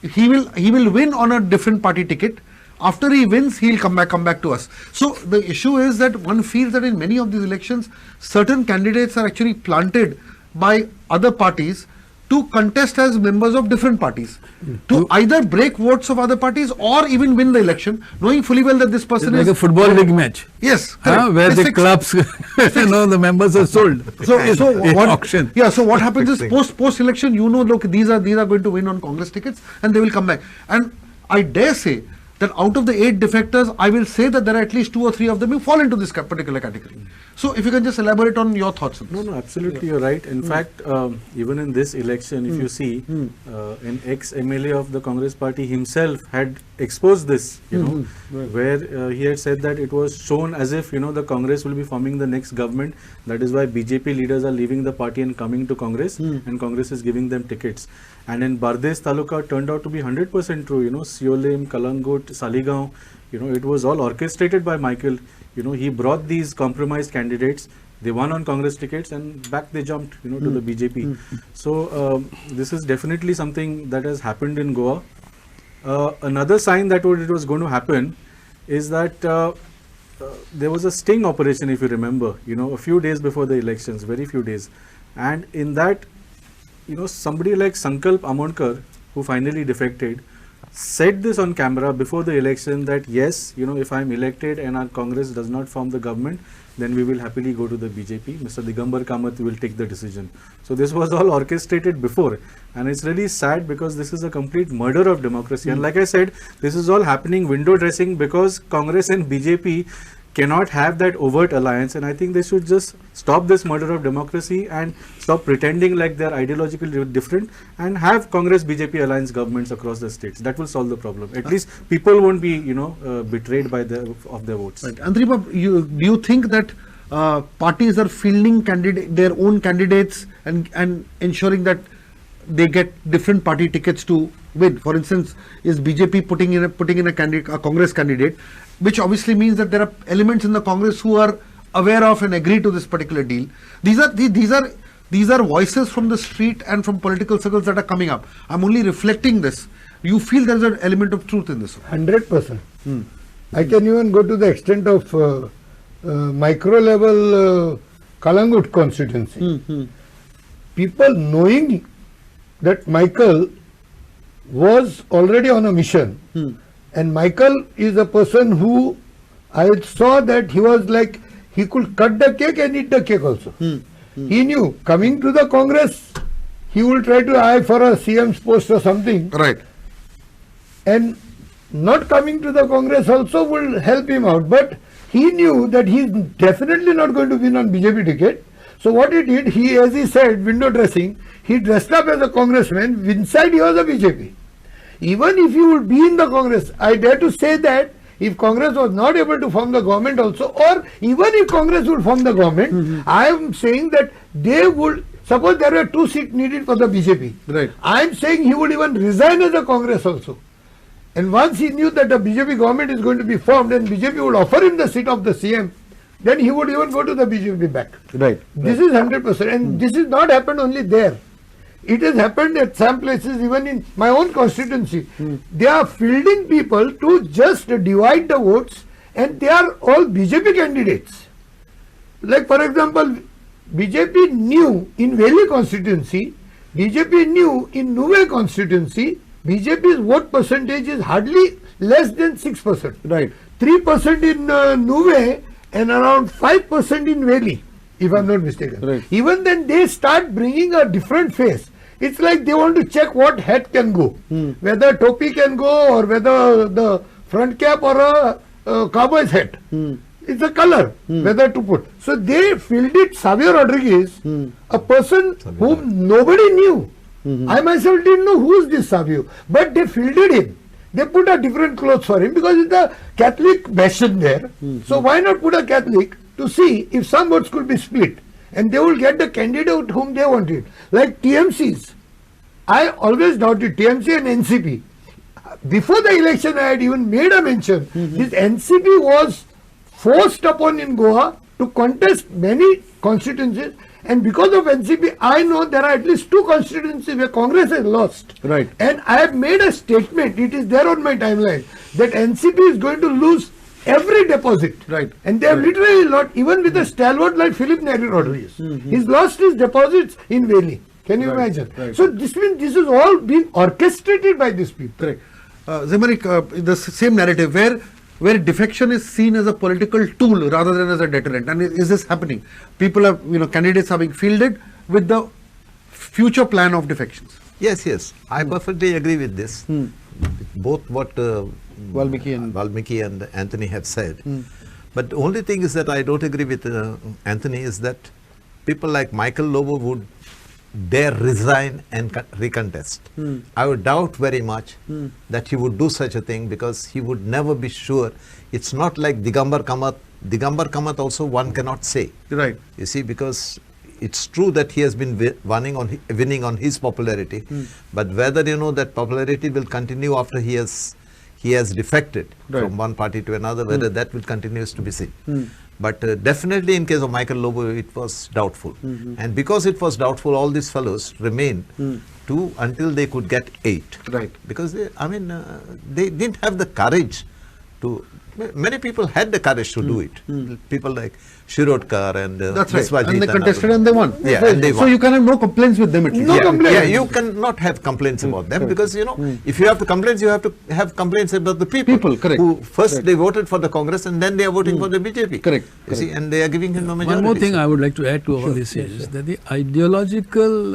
He will win on a different party ticket. After he wins, he'll come back to us. So the issue is that one feels that in many of these elections, certain candidates are actually planted by other parties to contest as members of different parties, to either break votes of other parties or even win the election, knowing fully well that this person Like is a football league match. Yes, correct. Where It's the fixed. clubs, the members are sold. So in what auction. Yeah. So what happens is post election, look, these are going to win on Congress tickets, and they will come back. And I dare say that out of the 8 defectors, I will say that there are at least 2 or 3 of them who fall into this particular category. So if you can just elaborate on your thoughts on this. No, absolutely, you're right. In fact, even in this election, if you see, an ex-MLA of the Congress party himself had exposed this, where he had said that it was shown as if, the Congress will be forming the next government. That is why BJP leaders are leaving the party and coming to Congress, and Congress is giving them tickets. And in Bardes Taluka turned out to be 100% true, Siolim, Kalangut, Saligaon, it was all orchestrated by Michael. He brought these compromised candidates, they won on Congress tickets and back they jumped, to the BJP. So this is definitely something that has happened in Goa. Another sign that it was going to happen is that there was a sting operation, if you remember, a few days before the elections, very few days. And in that, somebody like Sankalp Amonkar, who finally defected, said this on camera before the election that yes, if I'm elected and our Congress does not form the government, then we will happily go to the BJP. Mr. Digambar Kamath will take the decision. So this was all orchestrated before, and it's really sad because this is a complete murder of democracy. And like I said, this is all happening window dressing because Congress and BJP cannot have that overt alliance, and I think they should just stop this murder of democracy and stop pretending like they're ideologically different and have Congress BJP alliance governments across the states. That will solve the problem. At least people won't be, betrayed by their votes. Right. Antriba, do you think that parties are fielding their own candidates and ensuring that they get different party tickets to win? For instance, is BJP putting in a Congress candidate, which obviously means that there are elements in the Congress who are aware of and agree to this particular deal. These are voices from the street and from political circles that are coming up. I'm only reflecting this. You feel there's an element of truth in this? 100%. I can even go to the extent of micro level Kalangut constituency. People knowing that Michael was already on a mission, and Michael is a person who I saw that he was like, he could cut the cake and eat the cake also. He knew coming to the Congress, he will try to eye for a CM's post or something. Right. And not coming to the Congress also will help him out. But he knew that he is definitely not going to win on BJP ticket. So what he did, as he said, window dressing, he dressed up as a congressman. Inside he was a BJP. Even if he would be in the Congress, I dare to say that if Congress was not able to form the government also, or even if Congress would form the government, I am saying that they would, suppose there were 2 seats needed for the BJP. Right. I am saying he would even resign as a Congress also. And once he knew that the BJP government is going to be formed and BJP would offer him the seat of the CM, then he would even go to the BJP back. Right. This is 100%. And this is not happened only there. It has happened at some places, even in my own constituency. They are fielding people to just divide the votes, and they are all BJP candidates. Like for example, BJP knew in Valley constituency, BJP knew in Nuve constituency, BJP's vote percentage is hardly less than 6%. Right. 3% in Nuve and around 5% in Valley, if I'm not mistaken. Right. Even then they start bringing a different face. It's like they want to check what hat can go, whether topi can go or whether the front cap or a cowboy's hat. It's a color, whether to put. So they fielded Xavier Rodriguez, a person whom nobody knew. I myself didn't know who is this Xavier, but they fielded him. They put a different clothes for him because it's a Catholic bastion there. So why not put a Catholic to see if some votes could be split, and they will get the candidate whom they wanted. Like TMCs, I always doubted TMC and NCP. Before the election, I had even made a mention. This NCP was forced upon in Goa to contest many constituencies, and because of NCP, I know there are at least 2 constituencies where Congress has lost. Right. And I have made a statement, it is there on my timeline, that NCP is going to lose every deposit. Right. And they have literally lost, even with a stalwart like Philip Neri Rodriguez. He's lost his deposits in Valley. Can you imagine? Right. So this means this is all being orchestrated by these people. Correct. Zimarik, the same narrative where defection is seen as a political tool rather than as a deterrent. And is this happening? People are, candidates are being fielded with the future plan of defections. Yes. I perfectly agree with this. Both what Valmiki and Anthony have said. But the only thing is that I don't agree with Anthony is that people like Michael Lobo would dare resign and recontest. I would doubt very much that he would do such a thing, because he would never be sure. It's not like Digambar Kamath. Digambar Kamath also one cannot say. Right. You see, because it's true that he has been winning on his popularity, but whether that popularity will continue after he has defected from one party to another, whether that will continue is to be seen. But definitely in case of Michael Lobo, it was doubtful. And because it was doubtful, all these fellows remained until they could get 8. Right. Because they didn't have the courage to many people had the courage to do it. People like Shirodkar and That's right. Biswajit And they contested others. and they won. Yeah, and they So won. you can have no complaints with them at least. Yeah, you cannot have complaints about them because, if you have to complaints, you have to have complaints about the people. Correct. Who first they voted for the Congress and then they are voting for the BJP. Correct. You see, and they are giving him a majority. One more thing I would like to add to all this is that the ideological,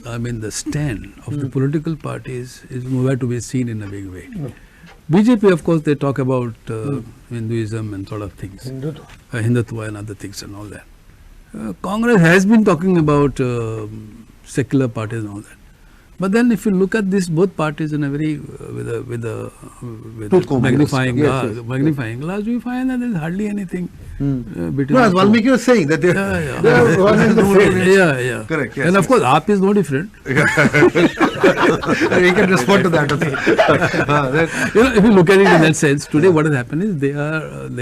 the stand of the political parties is nowhere to be seen in a big way. BJP, of course, they talk about Hinduism and sort of things, Hindutva and other things and all that. Congress has been talking about secular parties and all that. But then, if you look at this, both parties in a very with a magnifying glass, we find that there is hardly anything between. No, as Valmiki was saying that they are one and the same. Yeah. Correct. Yes, And of course, AAP is no different. We can respond to that. If you look at it in that sense, today what has happened is they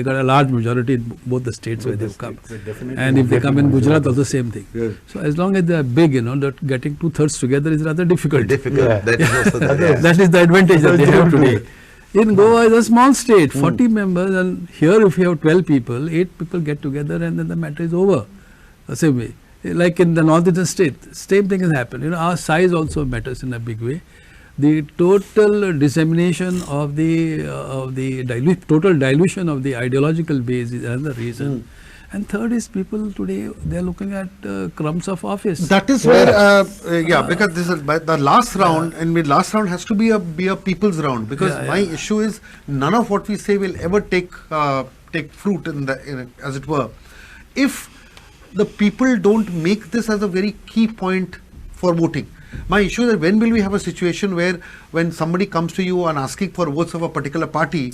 got a large majority in both the states where they've come, and if they come in Gujarat, also same thing. Yes. So as long as they are big, that getting 2/3 together is rather difficult. Difficult. That is also That is the advantage that they have today. In Goa is a small state, 40 members, and here if you have 12 people, 8 people get together and then the matter is over. The same way. Like in the northeastern state, same thing has happened. Our size also matters in a big way. The total dissemination of the total dilution of the ideological base is another reason. And third is people today, they are looking at crumbs of office. That is where, because this is the last round, and the last round has to be a people's round, because my issue is none of what we say will ever take fruit as it were, if the people don't make this as a very key point for voting. My issue is that when will we have a situation where when somebody comes to you and asking for votes of a particular party,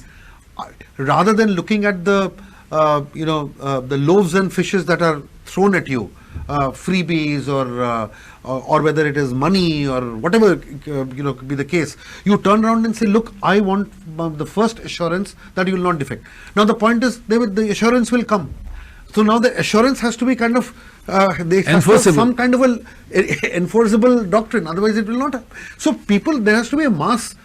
rather than looking at the loaves and fishes that are thrown at you, freebies or whether it is money or whatever could be the case, you turn around and say, look, I want the first assurance that you will not defect. Now the point is, the assurance will come. So now the assurance has to be kind of enforceable. Some kind of enforceable doctrine. Otherwise, it will not. So there has to be a mass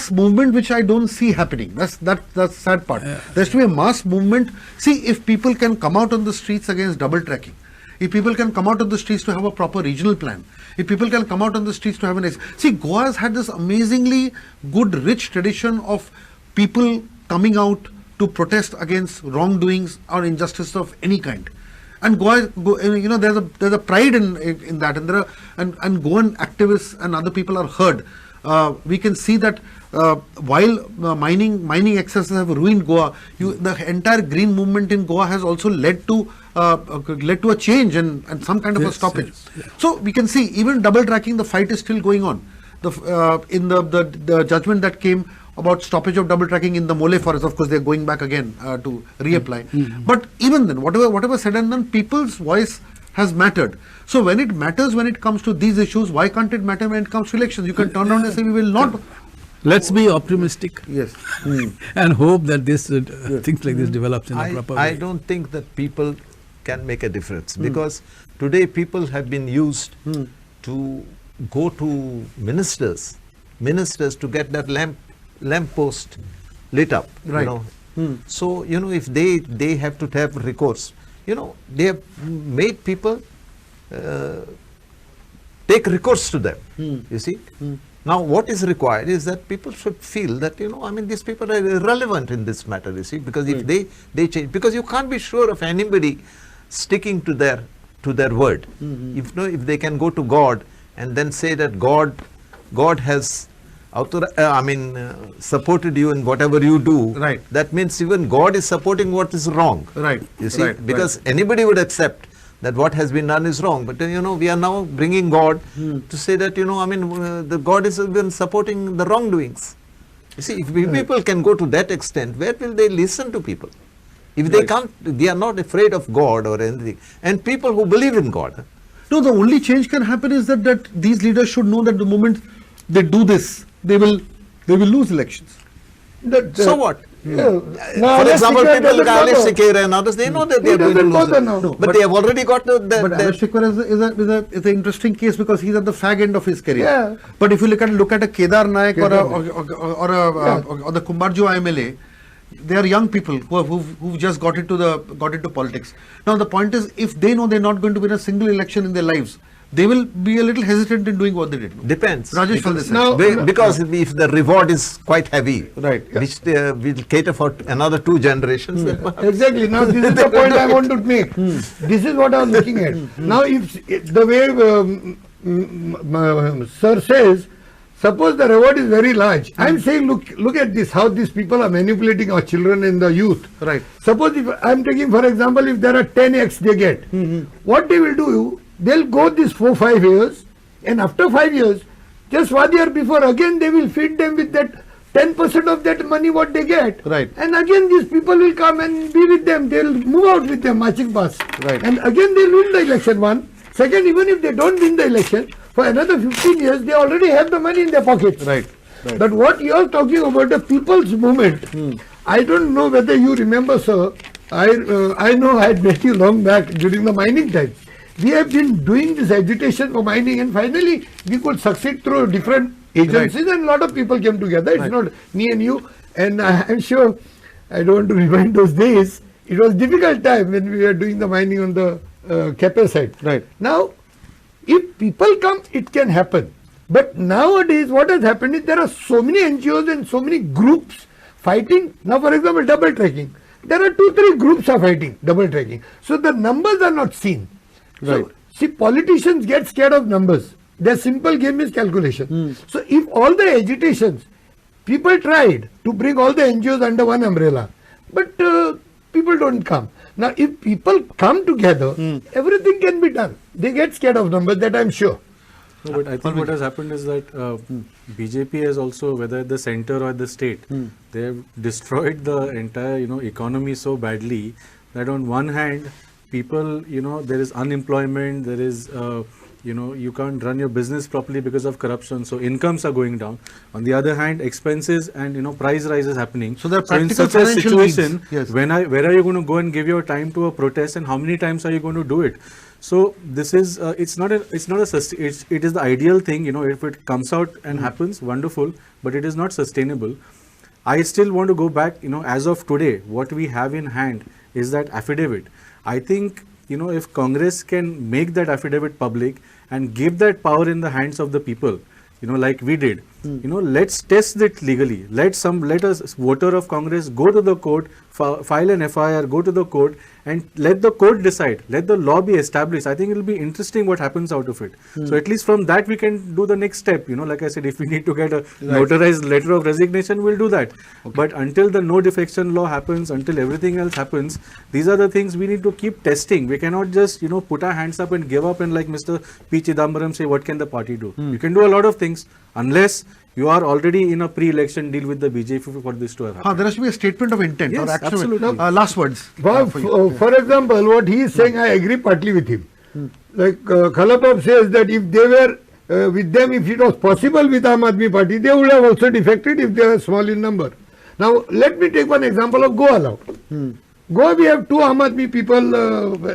movement, which I don't see happening. That's the sad part. There has to be a mass movement. See, if people can come out on the streets against double tracking, if people can come out on the streets to have a proper regional plan, if people can come out on the streets to have Goa has had this amazingly good, rich tradition of people coming out to protest against wrongdoings or injustice of any kind. And Goa, there's a pride in that, and Goan activists and other people are heard. We can see that while mining excesses have ruined Goa, the entire green movement in Goa has also led to a change and some kind of a stoppage. So we can see even double tracking, the fight is still going on. In the judgment that came about stoppage of double tracking in the Mole forest, of course they are going back again to reapply. But even then, whatever said and done, people's voice has mattered. So when it matters, when it comes to these issues, why can't it matter when it comes to elections? You can turn around and say we will not. Let's be optimistic. Yes. And hope that this things like this develops in a proper way. I don't think that people can make a difference because today people have been used to go to ministers to get that lamp post lit up. Right. So if they have to have recourse, they have made people take recourse to them. You see. Now, what is required is that people should feel that, these people are irrelevant in this matter, you see, because if they change, because you can't be sure of anybody sticking to their word. If they can go to God and then say that God has supported you in whatever you do, right. That means even God is supporting what is wrong. Right. You see, because anybody would accept that what has been done is wrong. But we are now bringing God to say that, the God is even supporting the wrongdoings. You see, if people can go to that extent, where will they listen to people? If they can't, they are not afraid of God or anything. And people who believe in God. No, the only change can happen is that these leaders should know that the moment they do this, they will lose elections. So what? For example, people like Alice Shakir and others, they know that they are going to lose it. No, But they have already got the... But Alice Shakir is an interesting case because he's at the fag end of his career. Yeah. But if you look at a Kedar Naik or the Kumbarjo IMLA, they are young people who've just got into politics. Now the point is, if they know they're not going to win a single election in their lives, they will be a little hesitant in doing what they did. Depends. Rajesh, from this Now- side. Because if the reward is quite heavy, Right. which will cater for another 2 generations, then Exactly. Now this is the point I want to make. This is what I was looking at. Now if the way Sir says, suppose the reward is very large. I am saying look at this, how these people are manipulating our children and the youth. Right. Suppose if I am taking for example, if there are 10x they get, what they will do, they'll go this 4-5 years, and after 5 years, just 1 year before, again they will feed them with that 10% of that money what they get. Right. And again these people will come and be with them. They'll move out with them marching past. Right. And again they'll win the election, one. Second, even if they don't win the election, for another 15 years, they already have the money in their pockets. Right. But what you are talking about, the people's movement, I don't know whether you remember, sir. I know I had met you long back during the mining times. We have been doing this agitation for mining, and finally we could succeed through different agencies, and a lot of people came together. It's not me and you. And I'm sure, I don't want to remind those days, it was difficult time when we were doing the mining on the Kepe side. Right. Now, if people come, it can happen. But nowadays, what has happened is there are so many NGOs and so many groups fighting. Now, for example, double tracking. There are 2-3 groups are fighting double tracking. So the numbers are not seen. Right. So, see, politicians get scared of numbers. Their simple game is calculation. So if all the agitations, people tried to bring all the NGOs under one umbrella, but people don't come. Now, if people come together, everything can be done. They get scared of numbers, that I'm sure. No, but I think what has happened is that BJP has also, whether at the center or at the state, they have destroyed the entire, economy so badly that on one hand, people, there is unemployment, there is, you can't run your business properly because of corruption. So incomes are going down. On the other hand, expenses and, price rises happening. So there are in practical such a financial situation, needs. Yes. where are you going to go and give your time to a protest, and how many times are you going to do it? So this is it is the ideal thing, if it comes out and happens, wonderful, but it is not sustainable. I still want to go back, as of today, what we have in hand is that affidavit. I think, if Congress can make that affidavit public and give that power in the hands of the people, like we did, let's test it legally. Let us voter of Congress go to the court, file an FIR, go to the court, and let the court decide. Let the law be established. I think it will be interesting what happens out of it. So at least from that we can do the next step. Like I said, if we need to get a notarized letter of resignation, we'll do that. Okay. But until the no defection law happens, until everything else happens, these are the things we need to keep testing. We cannot just put our hands up and give up and like Mr. P. Chidambaram say, what can the party do? You can do a lot of things unless you are already in a pre-election deal with the BJP for this to have happened. There has to be a statement of intent. Yes, or action. absolutely. Last words. For example, what he is saying, I agree partly with him. Like Khalapab says that if they were with them, if it was possible with Aam Aadmi Party, they would have also defected if they were small in number. Now, let me take one example of Goa now. Goa, we have 2 Aam Aadmi people,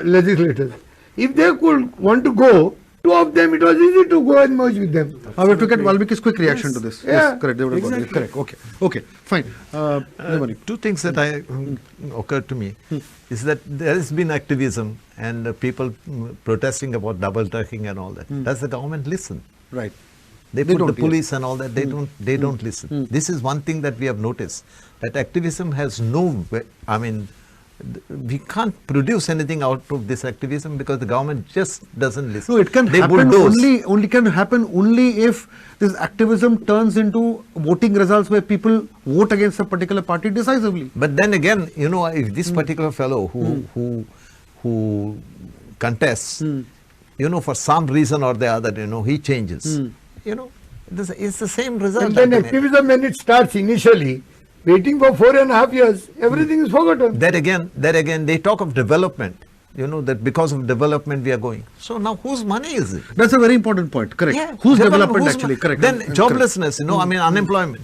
legislators. If they could want to go, 2 of them, it was easy to go and merge with them. I have to get Valmiki's quick reaction to this. Yeah. Yes, correct. They would have got it. Exactly. Correct. Okay, fine. Devani. 2 things that occurred to me is that there has been activism and people protesting about double tracking and all that. Does the government listen? Right. They They put the don't, police and all that. They don't listen. This is one thing that we have noticed, that activism has we can't produce anything out of this activism because the government just doesn't listen. No, it can happen only if this activism turns into voting results where people vote against a particular party decisively. But then again, if this particular fellow who contests, for some reason or the other, he changes, it's the same result. And then activism, when it starts initially, waiting for 4.5 years, everything is forgotten. That again, they talk of development, that because of development we are going. So now whose money is it? That's a very important point. Correct. Yeah. Whose development actually? Correct. Then joblessness, unemployment.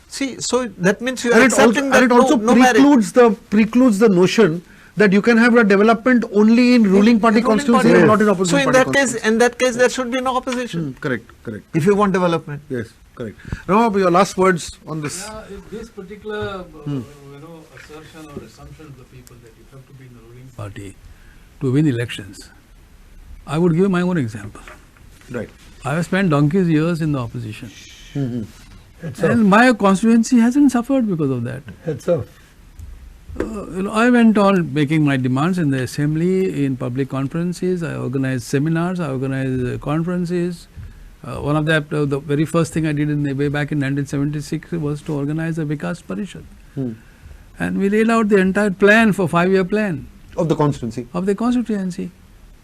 See, so that means you are And it also, accepting that and it also no merit. precludes the notion that you can have a development only in ruling party Ruling constituency party. and not in So opposition in party that case, constituency. there should be no opposition. Correct, correct. If you want development. Yes, correct. Now, your last words on this. Yeah, if this particular assertion or assumption of the people that you have to be in the ruling party to win elections, I would give my own example. Right. I have spent donkey's years in the opposition, Heads and off. my constituency hasn't suffered because of that. Heads off. I went on making my demands in the assembly, in public conferences. I organized seminars, I organized conferences. One of the very first thing I did way back in 1976 was to organize a Vikas Parishad. And we laid out the entire plan for 5-year plan Of the constituency. of the constituency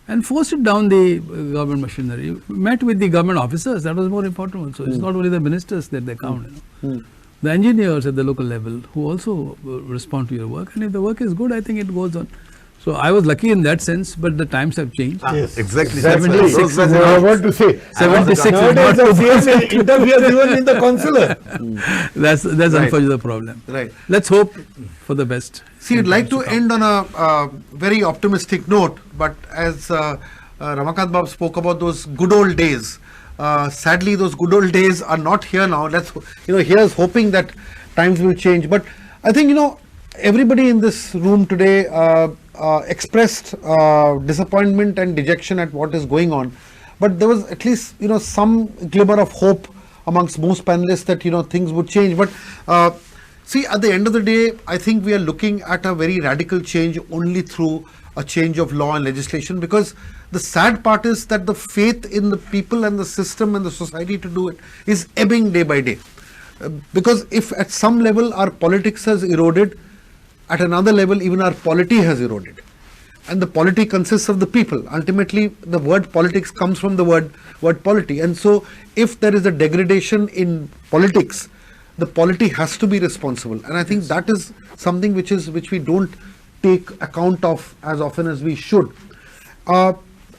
and forced it down the government machinery. Met with the government officers, that was more important also. It's not only the ministers that they count. The engineers at the local level who also respond to your work, and if the work is good, I think it goes on. So I was lucky in that sense, but the times have changed. Yes. Exactly. That's That's what what those were the I days. want to say. 76 is Nowadays not the CM interferes even in the consular. That's Right. unfortunately the problem. Right. Let's hope for the best. See, I'd like to end on a very optimistic note, but as Ramakant Bab spoke about those good old days, sadly those good old days are not here now. Here's hoping that times will change. But I think, everybody in this room today expressed disappointment and dejection at what is going on. But there was at least, some glimmer of hope amongst most panelists that, things would change. But see, at the end of the day, I think we are looking at a very radical change only through a change of law and legislation, because the sad part is that the faith in the people and the system and the society to do it is ebbing day by day. Because if at some level our politics has eroded, at another level even our polity has eroded. And the polity consists of the people. Ultimately, the word politics comes from the word polity. And so, if there is a degradation in politics, the polity has to be responsible. And I think that is something which we don't take account of as often as we should.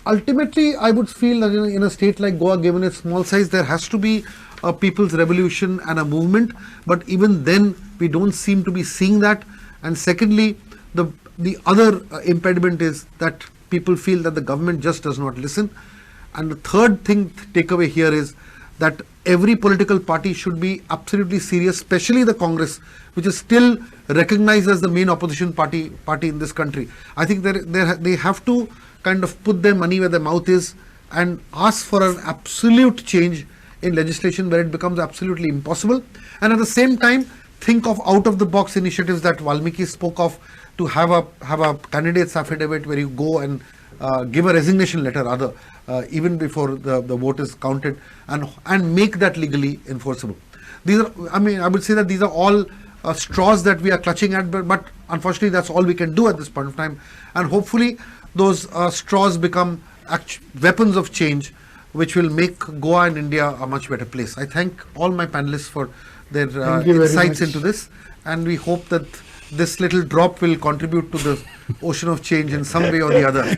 Ultimately, I would feel that in a state like Goa, given its small size, there has to be a people's revolution and a movement. But even then, we don't seem to be seeing that. And secondly, the other impediment is that people feel that the government just does not listen. And the third takeaway here is that every political party should be absolutely serious, especially the Congress, which is still recognized as the main opposition party in this country. I think they have to kind of put their money where their mouth is and ask for an absolute change in legislation where it becomes absolutely impossible. And at the same time, think of out-of-the-box initiatives that Valmiki spoke of, to have a candidate's affidavit where you go and give a resignation letter rather, even before the vote is counted, and make that legally enforceable. These are, I would say that these are all straws that we are clutching at, but unfortunately that's all we can do at this point of time. And hopefully those straws become weapons of change, which will make Goa and India a much better place. I thank all my panelists for their insights into this, and we hope that this little drop will contribute to the ocean of change in some way or the other.